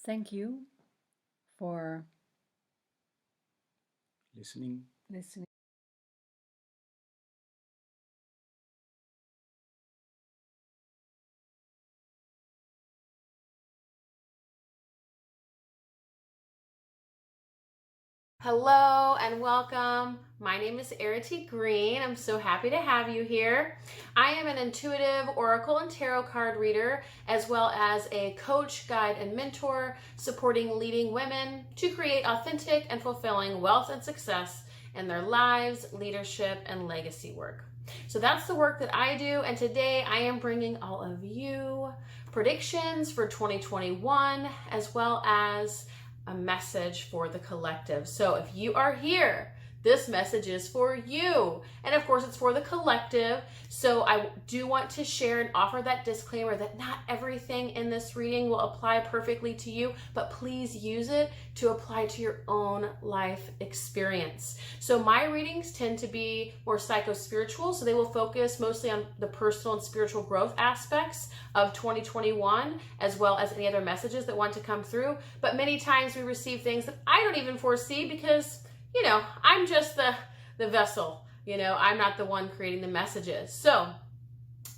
thank you for Listening. listening. Hello and welcome. My name is Errity Green. I'm so happy to have you here. I am an intuitive oracle and tarot card reader, as well as a coach, guide, and mentor supporting leading women to create authentic and fulfilling wealth and success in their lives, leadership, and legacy work. So that's the work that I do, and today I am bringing all of you predictions for 2021, as well as a message for the collective. So if you are here, this message is for you. And of course, it's for the collective. So I do want to share and offer that disclaimer that not everything in this reading will apply perfectly to you, but please use it to apply to your own life experience. So my readings tend to be more psycho-spiritual, so they will focus mostly on the personal and spiritual growth aspects of 2021, as well as any other messages that want to come through. But many times we receive things that I don't even foresee because, you know, I'm just the vessel. You know, I'm not the one creating the messages. So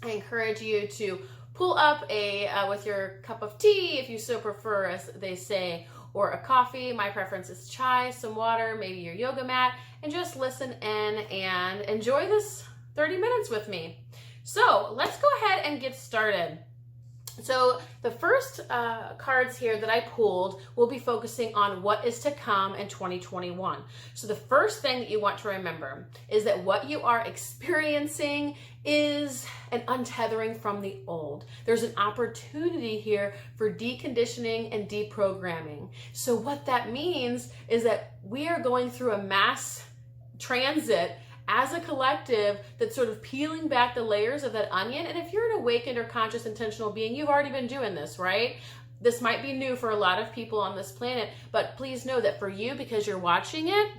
I encourage you to pull up with your cup of tea, if you so prefer, as they say, or a coffee. My preference is chai, some water, maybe your yoga mat, and just listen in and enjoy this 30 minutes with me. So let's go ahead and get started. So the first cards here that I pulled will be focusing on what is to come in 2021. So the first thing that you want to remember is that what you are experiencing is an untethering from the old. There's an opportunity here for deconditioning and deprogramming. So what that means is that we are going through a mass transit as a collective that's sort of peeling back the layers of that onion. And if you're an awakened or conscious intentional being, you've already been doing this, right? This might be new for a lot of people on this planet, but please know that for you, because you're watching it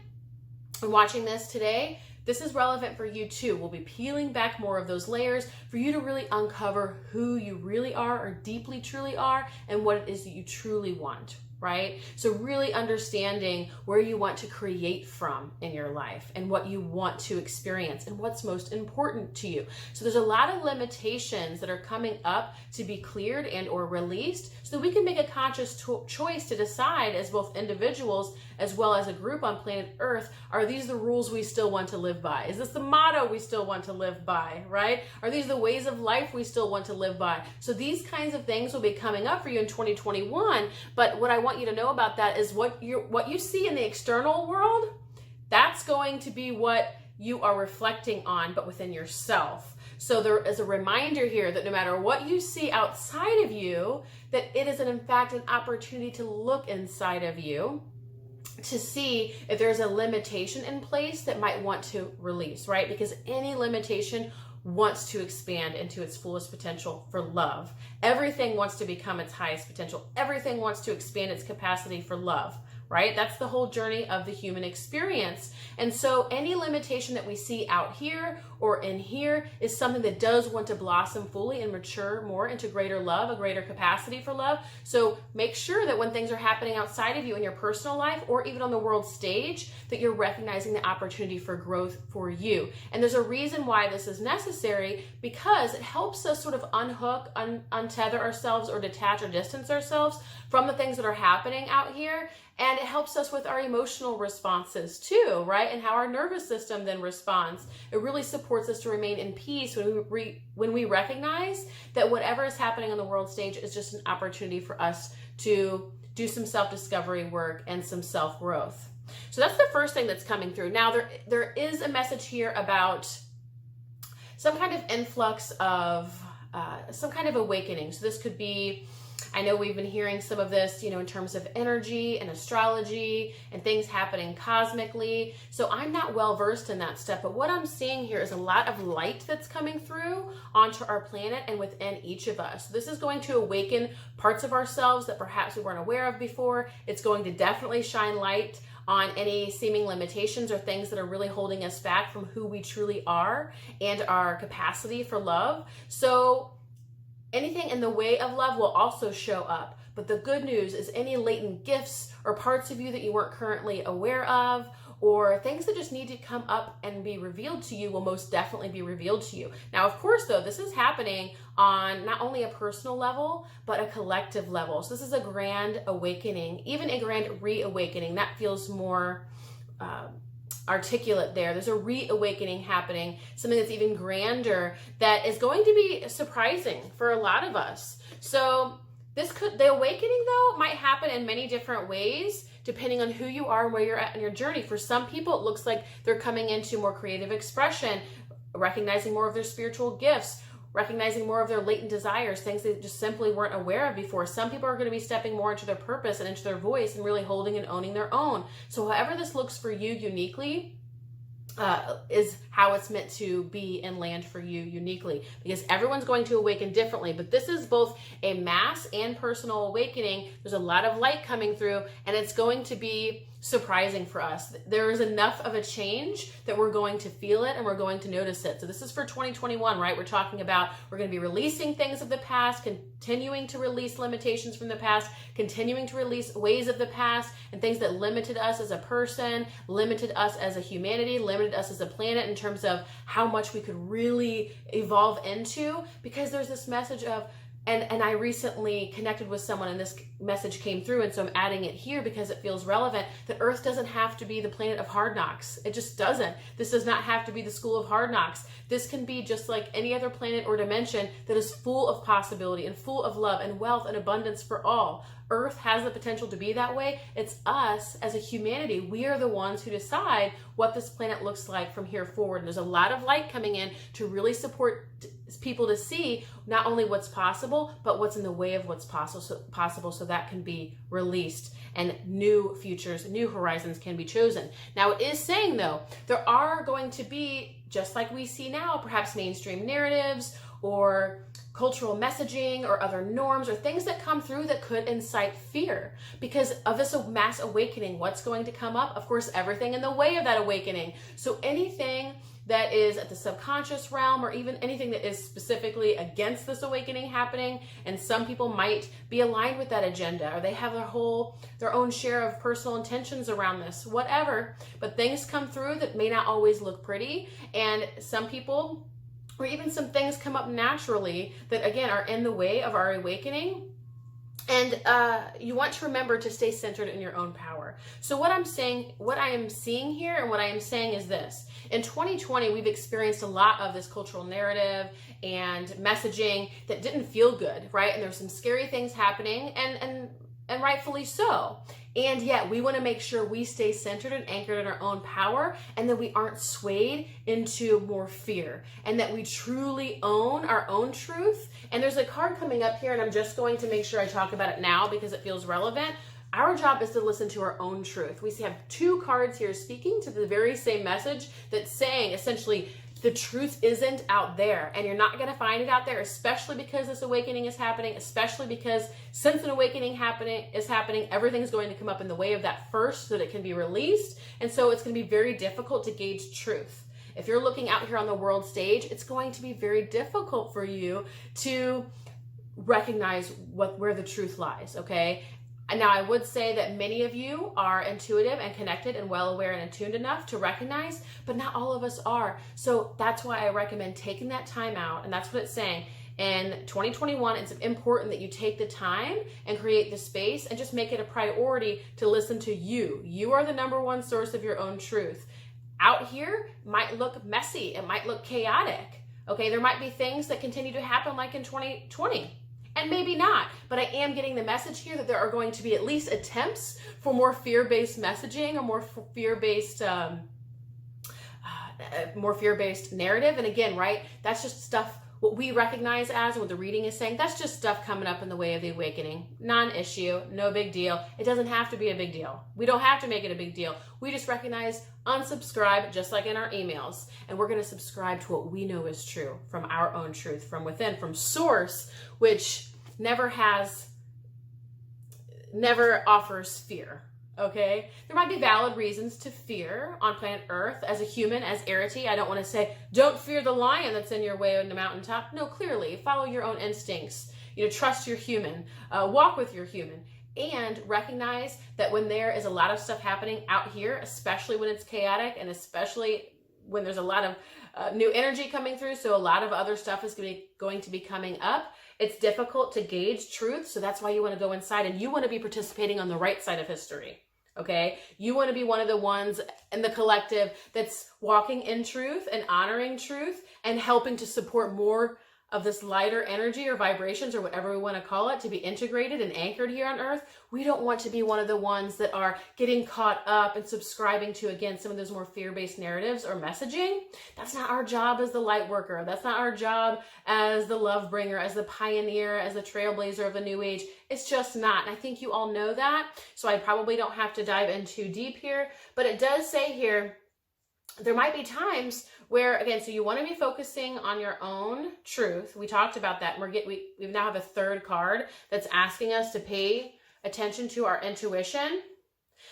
and watching this today, this is relevant for you too. We'll be peeling back more of those layers for you to really uncover who you really are or deeply truly are and what it is that you truly want. Right? So really understanding where you want to create from in your life and what you want to experience and what's most important to you. So there's a lot of limitations that are coming up to be cleared and or released so that we can make a conscious choice to decide as both individuals as well as a group on planet Earth, are these the rules we still want to live by? Is this the motto we still want to live by, right? Are these the ways of life we still want to live by? So these kinds of things will be coming up for you in 2021, but what I want you to know about that is what you see in the external world, that's going to be what you are reflecting on, but within yourself. So there is a reminder here that no matter what you see outside of you, that it is in fact an opportunity to look inside of you to see if there's a limitation in place that might want to release, right? Because any limitation wants to expand into its fullest potential for love. Everything wants to become its highest potential. Everything wants to expand its capacity for love, right? That's the whole journey of the human experience. And so any limitation that we see out here or in here is something that does want to blossom fully and mature more into greater love, a greater capacity for love. So make sure that when things are happening outside of you in your personal life or even on the world stage, that you're recognizing the opportunity for growth for you. And there's a reason why this is necessary, because it helps us sort of unhook, untether ourselves or detach or distance ourselves from the things that are happening out here. And it helps us with our emotional responses too, right? And how our nervous system then responds. It really supports us to remain in peace when we recognize that whatever is happening on the world stage is just an opportunity for us to do some self-discovery work and some self-growth. So that's the first thing that's coming through. Now, there is a message here about some kind of influx of some kind of awakening. So this could be, I know we've been hearing some of this, in terms of energy and astrology and things happening cosmically. So I'm not well versed in that stuff, but what I'm seeing here is a lot of light that's coming through onto our planet and within each of us. This is going to awaken parts of ourselves that perhaps we weren't aware of before. It's going to definitely shine light on any seeming limitations or things that are really holding us back from who we truly are and our capacity for love. So anything in the way of love will also show up. But the good news is any latent gifts or parts of you that you weren't currently aware of, or things that just need to come up and be revealed to you, will most definitely be revealed to you. Now, of course, though, this is happening on not only a personal level, but a collective level. So this is a grand awakening, even a grand reawakening. That feels more articulate there. There's a reawakening happening, something that's even grander, that is going to be surprising for a lot of us. So the awakening, though, might happen in many different ways, depending on who you are and where you're at in your journey. For some people, it looks like they're coming into more creative expression, recognizing more of their spiritual gifts, recognizing more of their latent desires, things they just simply weren't aware of before. Some people are going to be stepping more into their purpose and into their voice and really holding and owning their own. So however this looks for you uniquely, is how it's meant to be and land for you uniquely, because everyone's going to awaken differently. But this is both a mass and personal awakening. There's a lot of light coming through, and it's going to be surprising for us. There is enough of a change that we're going to feel it and we're going to notice it. So this is for 2021, right? We're talking about, we're going to be releasing things of the past, continuing to release limitations from the past, continuing to release ways of the past and things that limited us as a person, limited us as a humanity, limited us as a planet in terms of how much we could really evolve into. Because there's this message of, and I recently connected with someone and this message came through, and so I'm adding it here because it feels relevant, that Earth doesn't have to be the planet of hard knocks. It just doesn't. This does not have to be the school of hard knocks. This can be just like any other planet or dimension that is full of possibility and full of love and wealth and abundance for all. Earth has the potential to be that way. It's us as a humanity. We are the ones who decide what this planet looks like from here forward. And there's a lot of light coming in to really support people to see not only what's possible, but what's in the way of what's possible, so that can be released and new futures, new horizons can be chosen. Now, it is saying, though, there are going to be, just like we see now, perhaps mainstream narratives or cultural messaging or other norms or things that come through that could incite fear because of this mass awakening. What's going to come up? Of course, everything in the way of that awakening. So anything that is at the subconscious realm, or even anything that is specifically against this awakening happening, and some people might be aligned with that agenda, or they have their own share of personal intentions around this, whatever. But things come through that may not always look pretty, and some people, or even some things come up naturally that, again, are in the way of our awakening. And you want to remember to stay centered in your own power. So what I am seeing here and what I am saying is this. In 2020, we've experienced a lot of this cultural narrative and messaging that didn't feel good, right? And there's some scary things happening, and rightfully so. And yet we want to make sure we stay centered and anchored in our own power, and that we aren't swayed into more fear, and that we truly own our own truth. And there's a card coming up here, and I'm just going to make sure I talk about it now because it feels relevant. Our job is to listen to our own truth. We have two cards here speaking to the very same message that's saying essentially the truth isn't out there, and you're not going to find it out there, especially because this awakening is happening, especially because since an awakening is happening, everything's going to come up in the way of that first so that it can be released. And so it's going to be very difficult to gauge truth. If you're looking out here on the world stage, it's going to be very difficult for you to recognize where the truth lies, okay? And now I would say that many of you are intuitive and connected and well aware and attuned enough to recognize, but not all of us are. So that's why I recommend taking that time out, and that's what it's saying. In 2021, it's important that you take the time and create the space and just make it a priority to listen to you. You are the number one source of your own truth. Out here might look messy, it might look chaotic, okay? There might be things that continue to happen like in 2020, and maybe not, but I am getting the message here that there are going to be at least attempts for more fear-based messaging or more fear-based narrative. And again, right, that's just stuff, what we recognize as, and what the reading is saying, that's just stuff coming up in the way of the awakening. Non-issue, no big deal. It doesn't have to be a big deal. We don't have to make it a big deal. We just recognize, unsubscribe, just like in our emails. And we're going to subscribe to what we know is true, from our own truth, from within, from source, which never offers fear. Okay, there might be valid reasons to fear on planet Earth. As a human, as Errity, I don't want to say, don't fear the lion that's in your way on the mountaintop. No, clearly, follow your own instincts. Trust your human, walk with your human, and recognize that when there is a lot of stuff happening out here, especially when it's chaotic and especially when there's a lot of new energy coming through, so a lot of other stuff is going to be coming up, it's difficult to gauge truth. So that's why you want to go inside, and you want to be participating on the right side of history. Okay, you want to be one of the ones in the collective that's walking in truth and honoring truth and helping to support more of this lighter energy or vibrations or whatever we want to call it to be integrated and anchored here on Earth. We don't want to be one of the ones that are getting caught up and subscribing to, again, some of those more fear-based narratives or messaging. That's not our job as the light worker. That's not our job as the love bringer, as the pioneer, as the trailblazer of the new age. It's just not. And I think you all know that. So I probably don't have to dive in too deep here, but it does say here, there might be times where, again, so you want to be focusing on your own truth. We talked about that. We now have a third card that's asking us to pay attention to our intuition.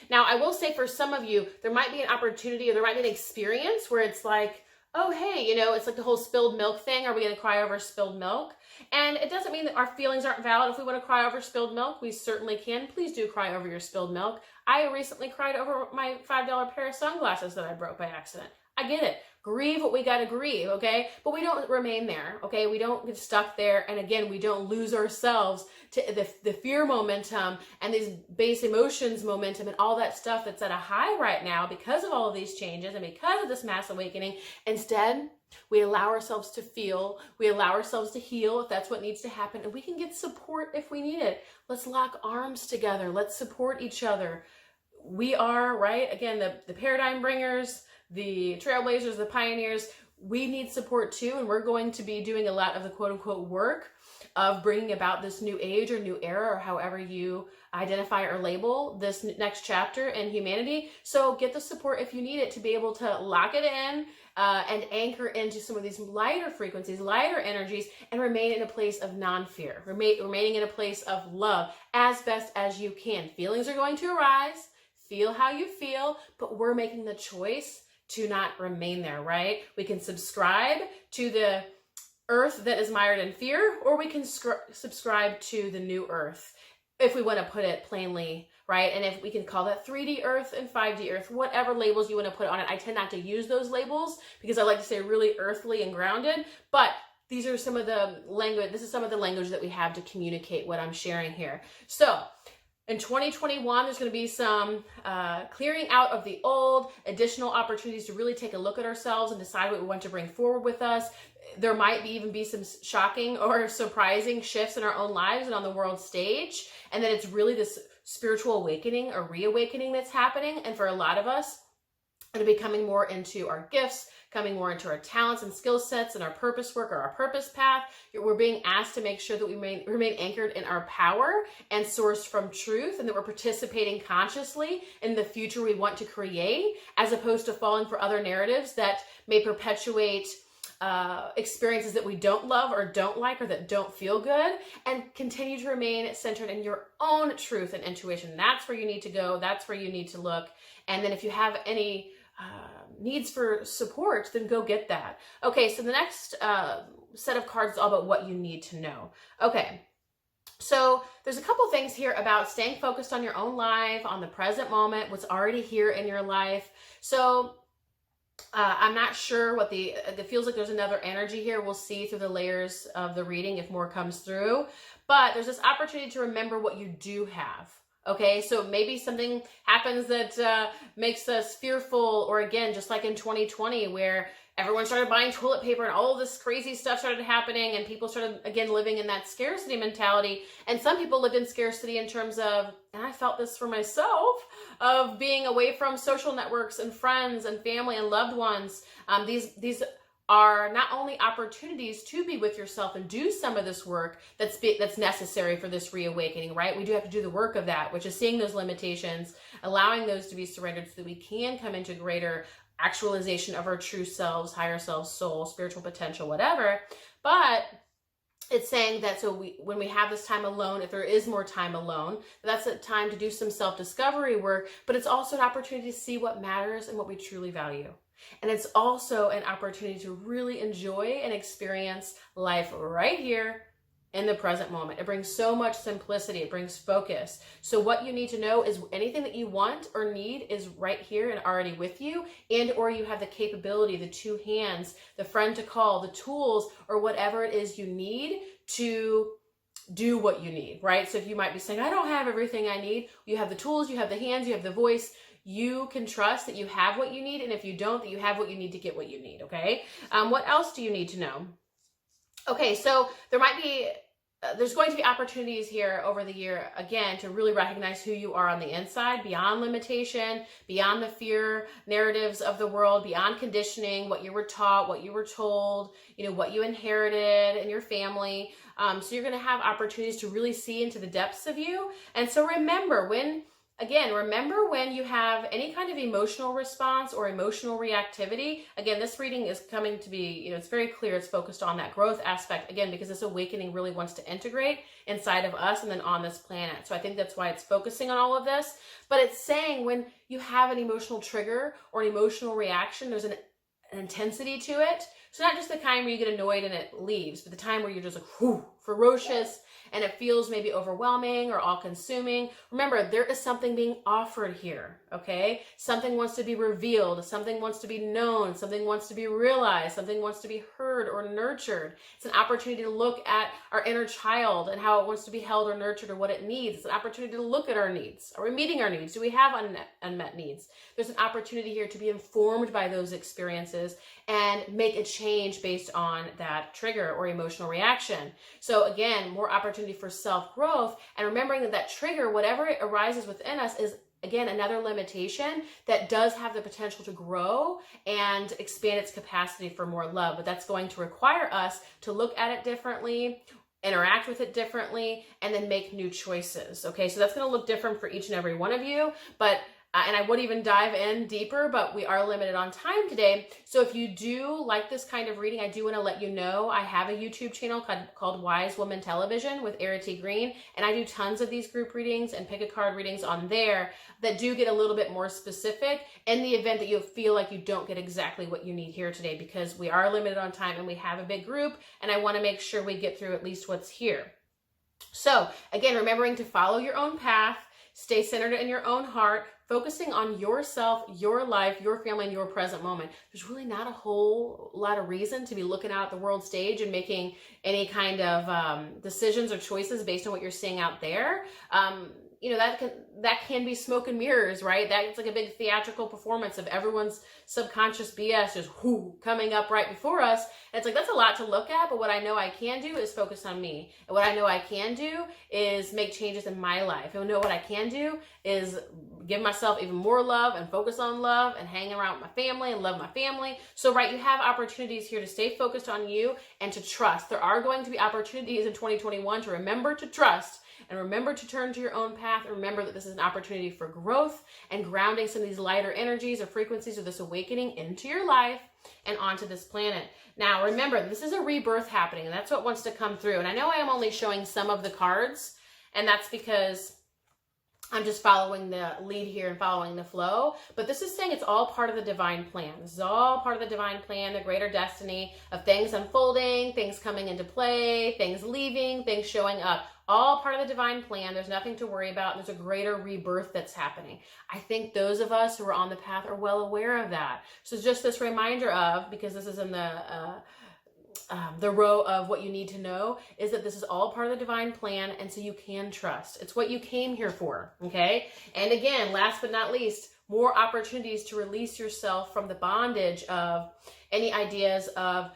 Now, I will say for some of you, there might be an opportunity or there might be an experience where it's like, oh, hey, it's like the whole spilled milk thing. Are we going to cry over spilled milk? And it doesn't mean that our feelings aren't valid. If we want to cry over spilled milk, we certainly can. Please do cry over your spilled milk. I recently cried over my $5 pair of sunglasses that I broke by accident. I get it. Grieve what we got to grieve, okay? But we don't remain there, okay? We don't get stuck there. And again, we don't lose ourselves to the fear momentum and these base emotions momentum and all that stuff that's at a high right now because of all of these changes and because of this mass awakening. Instead, we allow ourselves to feel, we allow ourselves to heal if that's what needs to happen, and we can get support if we need it. Let's lock arms together. Let's support each other. We are, right, again, the paradigm bringers, the trailblazers, the pioneers. We need support too, and we're going to be doing a lot of the quote-unquote work of bringing about this new age or new era, or however you identify or label this next chapter in humanity. So get the support if you need it to be able to lock it in and anchor into some of these lighter frequencies, lighter energies, and remain in a place of non-fear, remaining in a place of love as best as you can. Feelings are going to arise. Feel how you feel, but we're making the choice to not remain there, right? We can subscribe to the earth that is mired in fear, or we can subscribe to the new earth, if we want to put it plainly, right? And if we can call that 3D earth and 5D earth, whatever labels you want to put on it. I tend not to use those labels because I like to say really earthly and grounded, but these are some of the language, this is some of the language that we have to communicate what I'm sharing here. So in 2021, there's going to be some clearing out of the old, additional opportunities to really take a look at ourselves and decide what we want to bring forward with us. There might even be some shocking or surprising shifts in our own lives and on the world stage. And then it's really this spiritual awakening or reawakening that's happening. And for a lot of us, and to be coming more into our gifts, coming more into our talents and skill sets and our purpose work or our purpose path. We're being asked to make sure that we remain anchored in our power and sourced from truth, and that we're participating consciously in the future we want to create, as opposed to falling for other narratives that may perpetuate experiences that we don't love or don't like or that don't feel good, and continue to remain centered in your own truth and intuition. That's where you need to go. That's where you need to look. And then if you have any needs for support, then go get that. Okay, so the next set of cards is all about what you need to know. Okay, so there's a couple things here about staying focused on your own life, on the present moment, what's already here in your life. So I'm not sure what it feels like there's another energy here. We'll see through the layers of the reading if more comes through. But there's this opportunity to remember what you do have. Okay, so maybe something happens that makes us fearful, or again, just like in 2020, where everyone started buying toilet paper and all of this crazy stuff started happening, and people started, again, living in that scarcity mentality. And some people lived in scarcity in terms of, and I felt this for myself, of being away from social networks and friends and family and loved ones. These are not only opportunities to be with yourself and do some of this work that's necessary for this reawakening, right? We do have to do the work of that, which is seeing those limitations, allowing those to be surrendered so that we can come into greater actualization of our true selves, higher selves, soul, spiritual potential, whatever. But it's saying that when we have this time alone, if there is more time alone, that's a time to do some self-discovery work, but it's also an opportunity to see what matters and what we truly value. And it's also an opportunity to really enjoy and experience life right here in the present moment. It brings so much simplicity. It brings focus. So what you need to know is anything that you want or need is right here and already with you, and or you have the capability, the two hands, the friend to call, the tools, or whatever it is you need to do what you need, right? So if you might be saying, I don't have everything I need, you have the tools, you have the hands, you have the voice. You can trust that you have what you need, and if you don't, that you have what you need to get what you need, okay? What else do you need to know? Okay, so there's going to be opportunities here over the year, again, to really recognize who you are on the inside, beyond limitation, beyond the fear narratives of the world, beyond conditioning, what you were taught, what you were told, what you inherited in your family. So you're going to have opportunities to really see into the depths of you. And so remember when you have any kind of emotional response or emotional reactivity. Again, this reading is coming to be, it's very clear it's focused on that growth aspect, again, because this awakening really wants to integrate inside of us and then on this planet. So I think that's why it's focusing on all of this. But it's saying when you have an emotional trigger or an emotional reaction, there's an intensity to it. So not just the kind where you get annoyed and it leaves, but the time where you're just like, whew, ferocious, and it feels maybe overwhelming or all-consuming. Remember, there is something being offered here, okay? Something wants to be revealed, something wants to be known, something wants to be realized, something wants to be heard or nurtured. It's an opportunity to look at our inner child and how it wants to be held or nurtured or what it needs. It's an opportunity to look at our needs. Are we meeting our needs? Do we have unmet needs? There's an opportunity here to be informed by those experiences and make a change based on that trigger or emotional reaction. So again, more opportunity for self-growth, and remembering that trigger, whatever it arises within us, is again another limitation that does have the potential to grow and expand its capacity for more love. But that's going to require us to look at it differently, interact with it differently, and then make new choices. Okay, so that's going to look different for each and every one of you, but and I would even dive in deeper, but we are limited on time today. So if you do like this kind of reading, I do want to let you know I have a YouTube channel called Wise Woman Television with Errity Green, and I do tons of these group readings and pick a card readings on there that do get a little bit more specific in the event that you feel like you don't get exactly what you need here today, because we are limited on time and we have a big group, and I want to make sure we get through at least what's here. So again, remembering to follow your own path, stay centered in your own heart, focusing on yourself, your life, your family, and your present moment. There's really not a whole lot of reason to be looking out at the world stage and making any kind of decisions or choices based on what you're seeing out there. That can be smoke and mirrors, right? That's like a big theatrical performance of everyone's subconscious BS just coming up right before us. And it's like, that's a lot to look at, but what I know I can do is focus on me. And what I know I can do is make changes in my life. And what I can do is give myself even more love and focus on love and hang around with my family and love my family. So, right, you have opportunities here to stay focused on you and to trust. There are going to be opportunities in 2021 to remember to trust and remember to turn to your own path, and remember that this is an opportunity for growth and grounding some of these lighter energies or frequencies of this awakening into your life and onto this planet. Now, remember, this is a rebirth happening, and that's what wants to come through. And I know I am only showing some of the cards, and that's because I'm just following the lead here and following the flow. But this is saying it's all part of the divine plan. This is all part of the divine plan, the greater destiny of things unfolding, things coming into play, things leaving, things showing up. All part of the divine plan. There's nothing to worry about. There's a greater rebirth that's happening. I think those of us who are on the path are well aware of that. So just this reminder of, because this is in the row of what you need to know, is that this is all part of the divine plan, and so you can trust. It's what you came here for, okay? And again, last but not least, more opportunities to release yourself from the bondage of any ideas of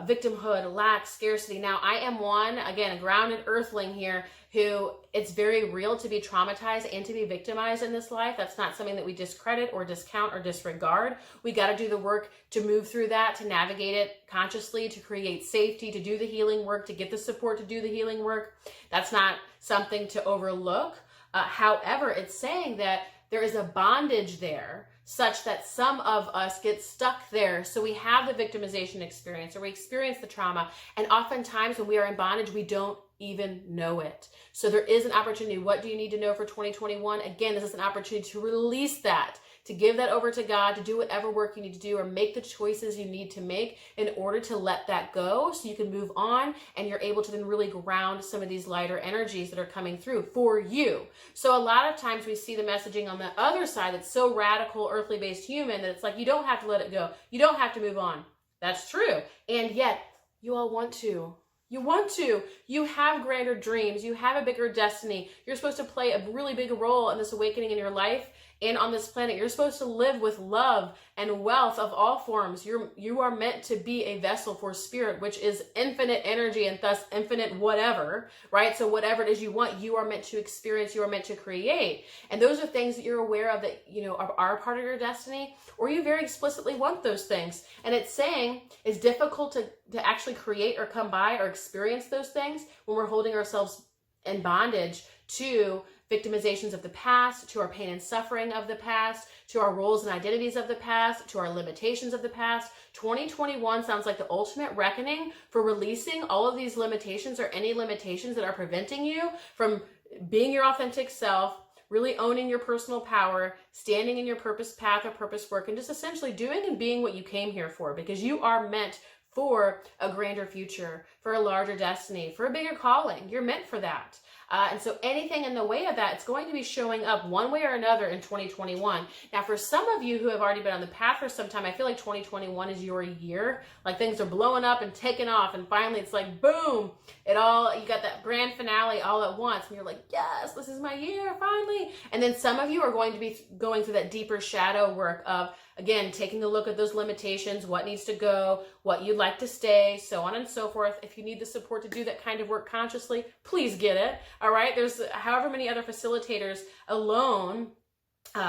victimhood, lack, scarcity. Now, I am one, again, a grounded earthling here, who it's very real to be traumatized and to be victimized in this life. That's not something that we discredit or discount or disregard. We got to do the work to move through that, to navigate it consciously, to create safety, to do the healing work, to get the support to do the healing work. That's not something to overlook. However, it's saying that there is a bondage there such that some of us get stuck there. So we have the victimization experience, or we experience the trauma. And oftentimes when we are in bondage, we don't even know it. So there is an opportunity. What do you need to know for 2021? Again, this is an opportunity to release that, to give that over to God, to do whatever work you need to do, or make the choices you need to make in order to let that go so you can move on, and you're able to then really ground some of these lighter energies that are coming through for you. So a lot of times we see the messaging on the other side that's so radical, earthly based human, that it's like, you don't have to let it go. You don't have to move on. That's true. And yet you all want to. You want to. You have grander dreams. You have a bigger destiny. You're supposed to play a really big role in this awakening in your life and on this planet. You're supposed to live with love and wealth of all forms. You are meant to be a vessel for spirit, which is infinite energy and thus infinite whatever, right? So whatever it is you want, you are meant to experience, you are meant to create. And those are things that you're aware of that, you know, are part of your destiny, or you very explicitly want those things. And it's saying it's difficult to actually create or come by or experience those things when we're holding ourselves in bondage to victimizations of the past, to our pain and suffering of the past, to our roles and identities of the past, to our limitations of the past. 2021 sounds like the ultimate reckoning for releasing all of these limitations, or any limitations that are preventing you from being your authentic self, really owning your personal power, standing in your purpose path or purpose work, and just essentially doing and being what you came here for, because you are meant for a grander future, for a larger destiny, for a bigger calling. You're meant for that. And so anything in the way of that, it's going to be showing up one way or another in 2021. Now, for some of you who have already been on the path for some time, I feel like 2021 is your year. Like things are blowing up and taking off, and finally it's like, boom, you got that grand finale all at once, and you're like, yes, this is my year, finally. And then some of you are going to be going through that deeper shadow work of, again, taking a look at those limitations, what needs to go, what you'd like to stay, so on and so forth. If you need the support to do that kind of work consciously, please get it. All right, there's however many other facilitators alone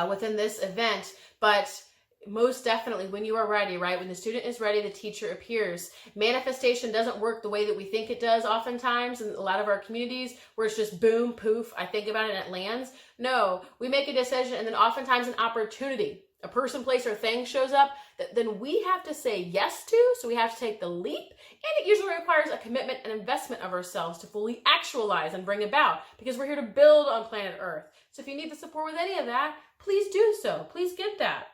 within this event, but most definitely when you are ready, right? When the student is ready, the teacher appears. Manifestation doesn't work the way that we think it does oftentimes in a lot of our communities, where it's just boom, poof, I think about it and it lands. No, we make a decision, and then oftentimes an opportunity, a person, place, or thing shows up that then we have to say yes to. So we have to take the leap, and it usually requires a commitment and investment of ourselves to fully actualize and bring about, because we're here to build on planet Earth. So if you need the support with any of that, please do so. Please get that.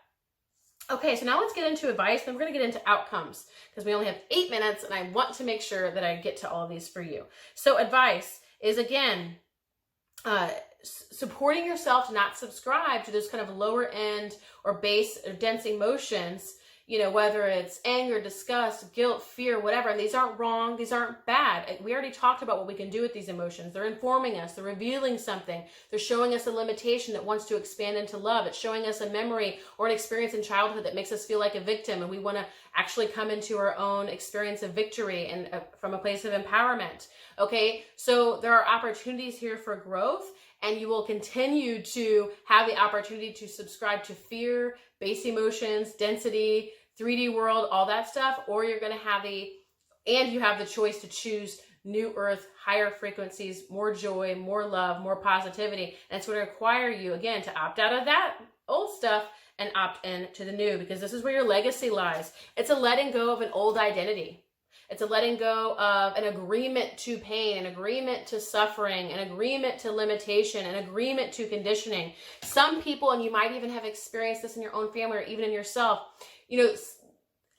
Okay, so now let's get into advice, then we're going to get into outcomes, because we only have 8 minutes, and I want to make sure that I get to all of these for you. So advice is, again, supporting yourself to not subscribe to those kind of lower end or base or dense emotions, you know, whether it's anger, disgust, guilt, fear, whatever. And these aren't wrong. These aren't bad. We already talked about what we can do with these emotions. They're informing us. They're revealing something. They're showing us a limitation that wants to expand into love. It's showing us a memory or an experience in childhood that makes us feel like a victim, and we want to actually come into our own experience of victory and from a place of empowerment. Okay, so there are opportunities here for growth. and you will continue to have the opportunity to subscribe to fear, base emotions, density, 3D world, all that stuff, or you're going to have you have the choice to choose new earth, higher frequencies, more joy, more love, more positivity. And it's going to require you, again, to opt out of that old stuff and opt in to the new, because this is where your legacy lies. It's a letting go of an old identity. It's a letting go of an agreement to pain, an agreement to suffering, an agreement to limitation, an agreement to conditioning. Some people, and you might even have experienced this in your own family or even in yourself,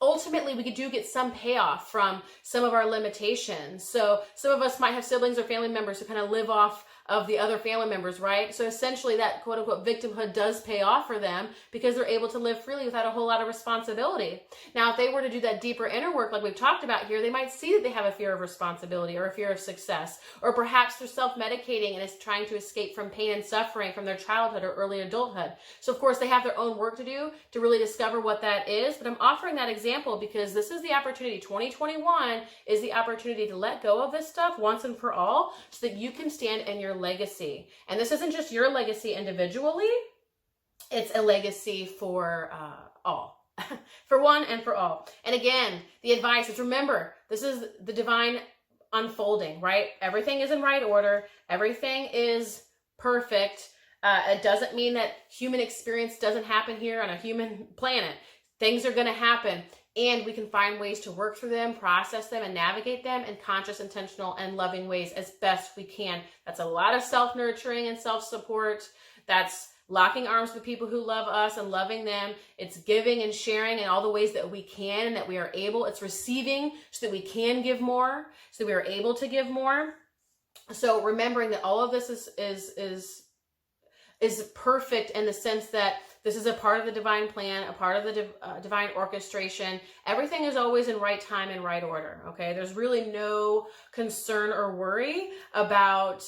ultimately, we do get some payoff from some of our limitations. So some of us might have siblings or family members who kind of live off of the other family members, right? So essentially that quote unquote victimhood does pay off for them because they're able to live freely without a whole lot of responsibility. Now, if they were to do that deeper inner work like we've talked about here, they might see that they have a fear of responsibility or a fear of success, or perhaps they're self-medicating and is trying to escape from pain and suffering from their childhood or early adulthood. So of course they have their own work to do to really discover what that is, but I'm offering that example because this is the opportunity. 2021 is the opportunity to let go of this stuff once and for all so that you can stand in your legacy. And this isn't just your legacy individually, it's a legacy for all. For one and for all. And again, the advice is, remember, this is the divine unfolding, right? Everything is in right order. Everything is perfect. It doesn't mean that human experience doesn't happen here on a human planet. Things are going to happen. And we can find ways to work through them, process them, and navigate them in conscious, intentional, and loving ways as best we can. That's a lot of self-nurturing and self-support. That's locking arms with people who love us and loving them. It's giving and sharing in all the ways that we can and that we are able. It's receiving so that we can give more, so that we are able to give more. So remembering that all of this is perfect in the sense that this is a part of the divine plan, a part of the divine orchestration. Everything is always in right time and right order, okay? There's really no concern or worry about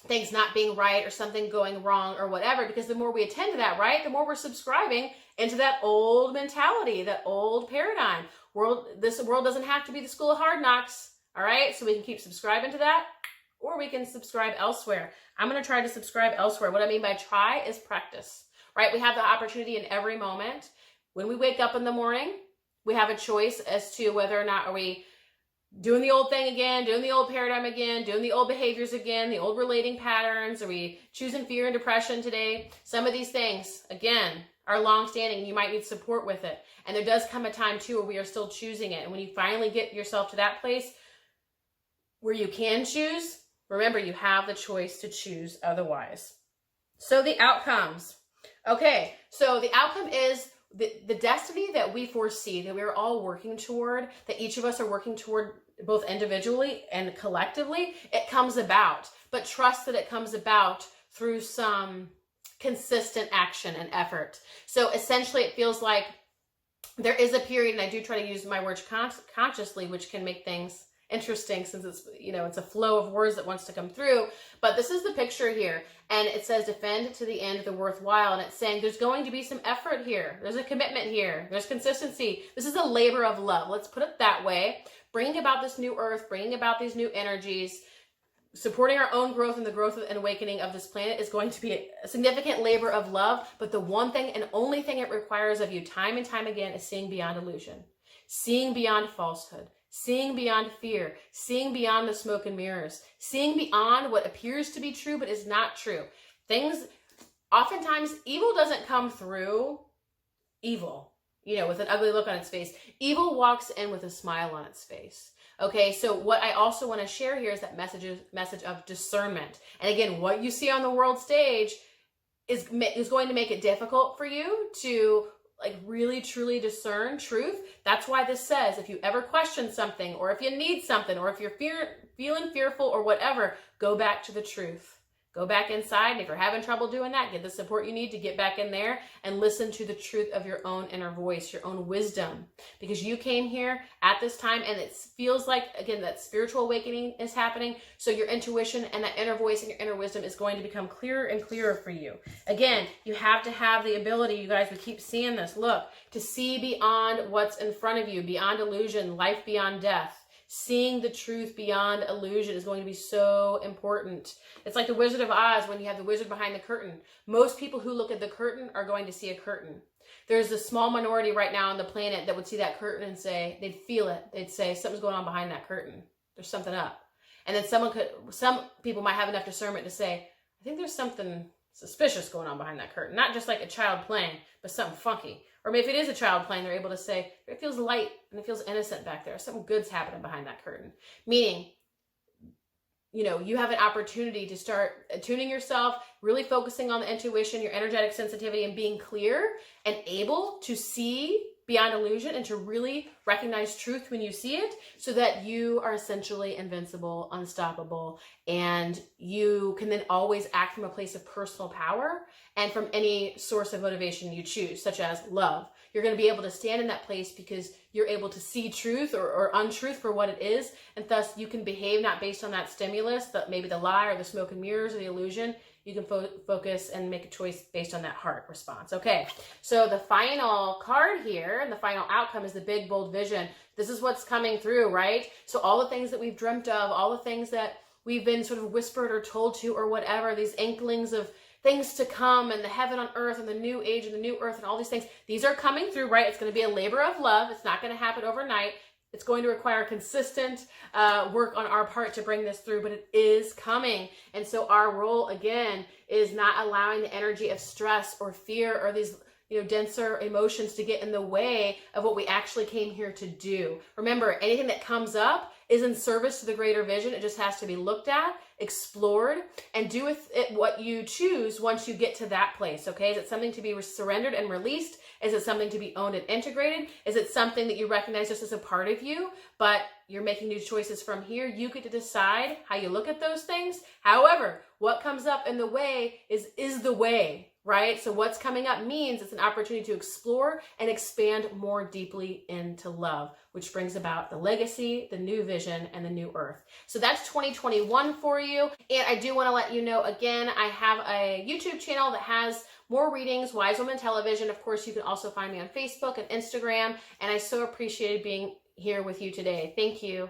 things not being right or something going wrong or whatever, because the more we attend to that, right, the more we're subscribing into that old mentality, that old paradigm. This world doesn't have to be the school of hard knocks, all right? So we can keep subscribing to that, or we can subscribe elsewhere. I'm going to try to subscribe elsewhere. What I mean by try is practice. Right? We have the opportunity in every moment. When we wake up in the morning, we have a choice as to whether or not are we doing the old thing again, doing the old paradigm again, doing the old behaviors again, the old relating patterns. Are we choosing fear and depression today? Some of these things, again, are long-standing. You might need support with it. And there does come a time, too, where we are still choosing it. And when you finally get yourself to that place where you can choose, remember, you have the choice to choose otherwise. So the outcomes. Okay, so the outcome is the destiny that we foresee, that we're all working toward, that each of us are working toward both individually and collectively. It comes about, but trust that it comes about through some consistent action and effort. So essentially it feels like there is a period, and I do try to use my words consciously, which can make things interesting since it's, it's a flow of words that wants to come through. But this is the picture here, and it says defend to the end the worthwhile, and it's saying there's going to be some effort here. There's a commitment here. There's consistency. This is a labor of love. Let's put it that way. Bringing about this new earth, bringing about these new energies, supporting our own growth and the growth and awakening of this planet is going to be a significant labor of love. But the one thing and only thing it requires of you time and time again is seeing beyond illusion, seeing beyond falsehood, seeing beyond fear, seeing beyond the smoke and mirrors, seeing beyond what appears to be true but is not true. Oftentimes, evil doesn't come through evil, with an ugly look on its face. Evil walks in with a smile on its face. Okay, so what I also want to share here is that message of discernment. And again, what you see on the world stage is going to make it difficult for you to really truly discern truth. That's why this says if you ever question something, or if you need something, or if you're feeling fearful or whatever, go back to the truth. Go back inside, and if you're having trouble doing that, get the support you need to get back in there and listen to the truth of your own inner voice, your own wisdom. Because you came here at this time, and it feels like, again, that spiritual awakening is happening. So your intuition and that inner voice and your inner wisdom is going to become clearer and clearer for you. Again, you have to have the ability, you guys, we keep seeing this, look, to see beyond what's in front of you, beyond illusion, life beyond death. seeing the truth beyond illusion is going to be so important. It's like the Wizard of Oz when you have the wizard behind the curtain. Most people who look at the curtain are going to see a curtain. There's a small minority right now on the planet that would see that curtain and say, they'd feel it. They'd say, something's going on behind that curtain. There's something up. And then some people might have enough discernment to say, I think there's something suspicious going on behind that curtain. Not just like a child playing, but something funky. Or maybe if it is a child playing, they're able to say, it feels light and it feels innocent back there. Something good's happening behind that curtain. Meaning, you know, you have an opportunity to start attuning yourself, really focusing on the intuition, your energetic sensitivity, and being clear and able to see beyond illusion and to really recognize truth when you see it, so that you are essentially invincible, unstoppable, and you can then always act from a place of personal power and from any source of motivation you choose, such as love. You're going to be able to stand in that place because you're able to see truth or untruth for what it is, and thus you can behave not based on that stimulus, maybe the lie or the smoke and mirrors or the illusion. You can focus and make a choice based on that heart response. Okay, so the final card here and the final outcome is the big, bold vision. This is what's coming through, right? So all the things that we've dreamt of, all the things that we've been sort of whispered or told to or whatever, these inklings of things to come and the heaven on earth and the new age and the new earth and all these things, these are coming through, right? It's going to be a labor of love. It's not going to happen overnight. It's going to require consistent work on our part to bring this through, but it is coming. And so our role, again, is not allowing the energy of stress or fear or these, you know, denser emotions to get in the way of what we actually came here to do. Remember, anything that comes up is in service to the greater vision. It just has to be looked at, explored, and do with it what you choose once you get to that place, okay? Is it something to be surrendered and released? Is it something to be owned and integrated? Is it something that you recognize just as a part of you, but you're making new choices from here? You get to decide how you look at those things. However, what comes up in the way is the way, right? So what's coming up means it's an opportunity to explore and expand more deeply into love, which brings about the legacy, the new vision, and the new earth. So that's 2021 for you. And I do want to let you know, again, I have a YouTube channel that has more readings, Wise Woman Television. Of course, you can also find me on Facebook and Instagram. And I so appreciated being here with you today. Thank you.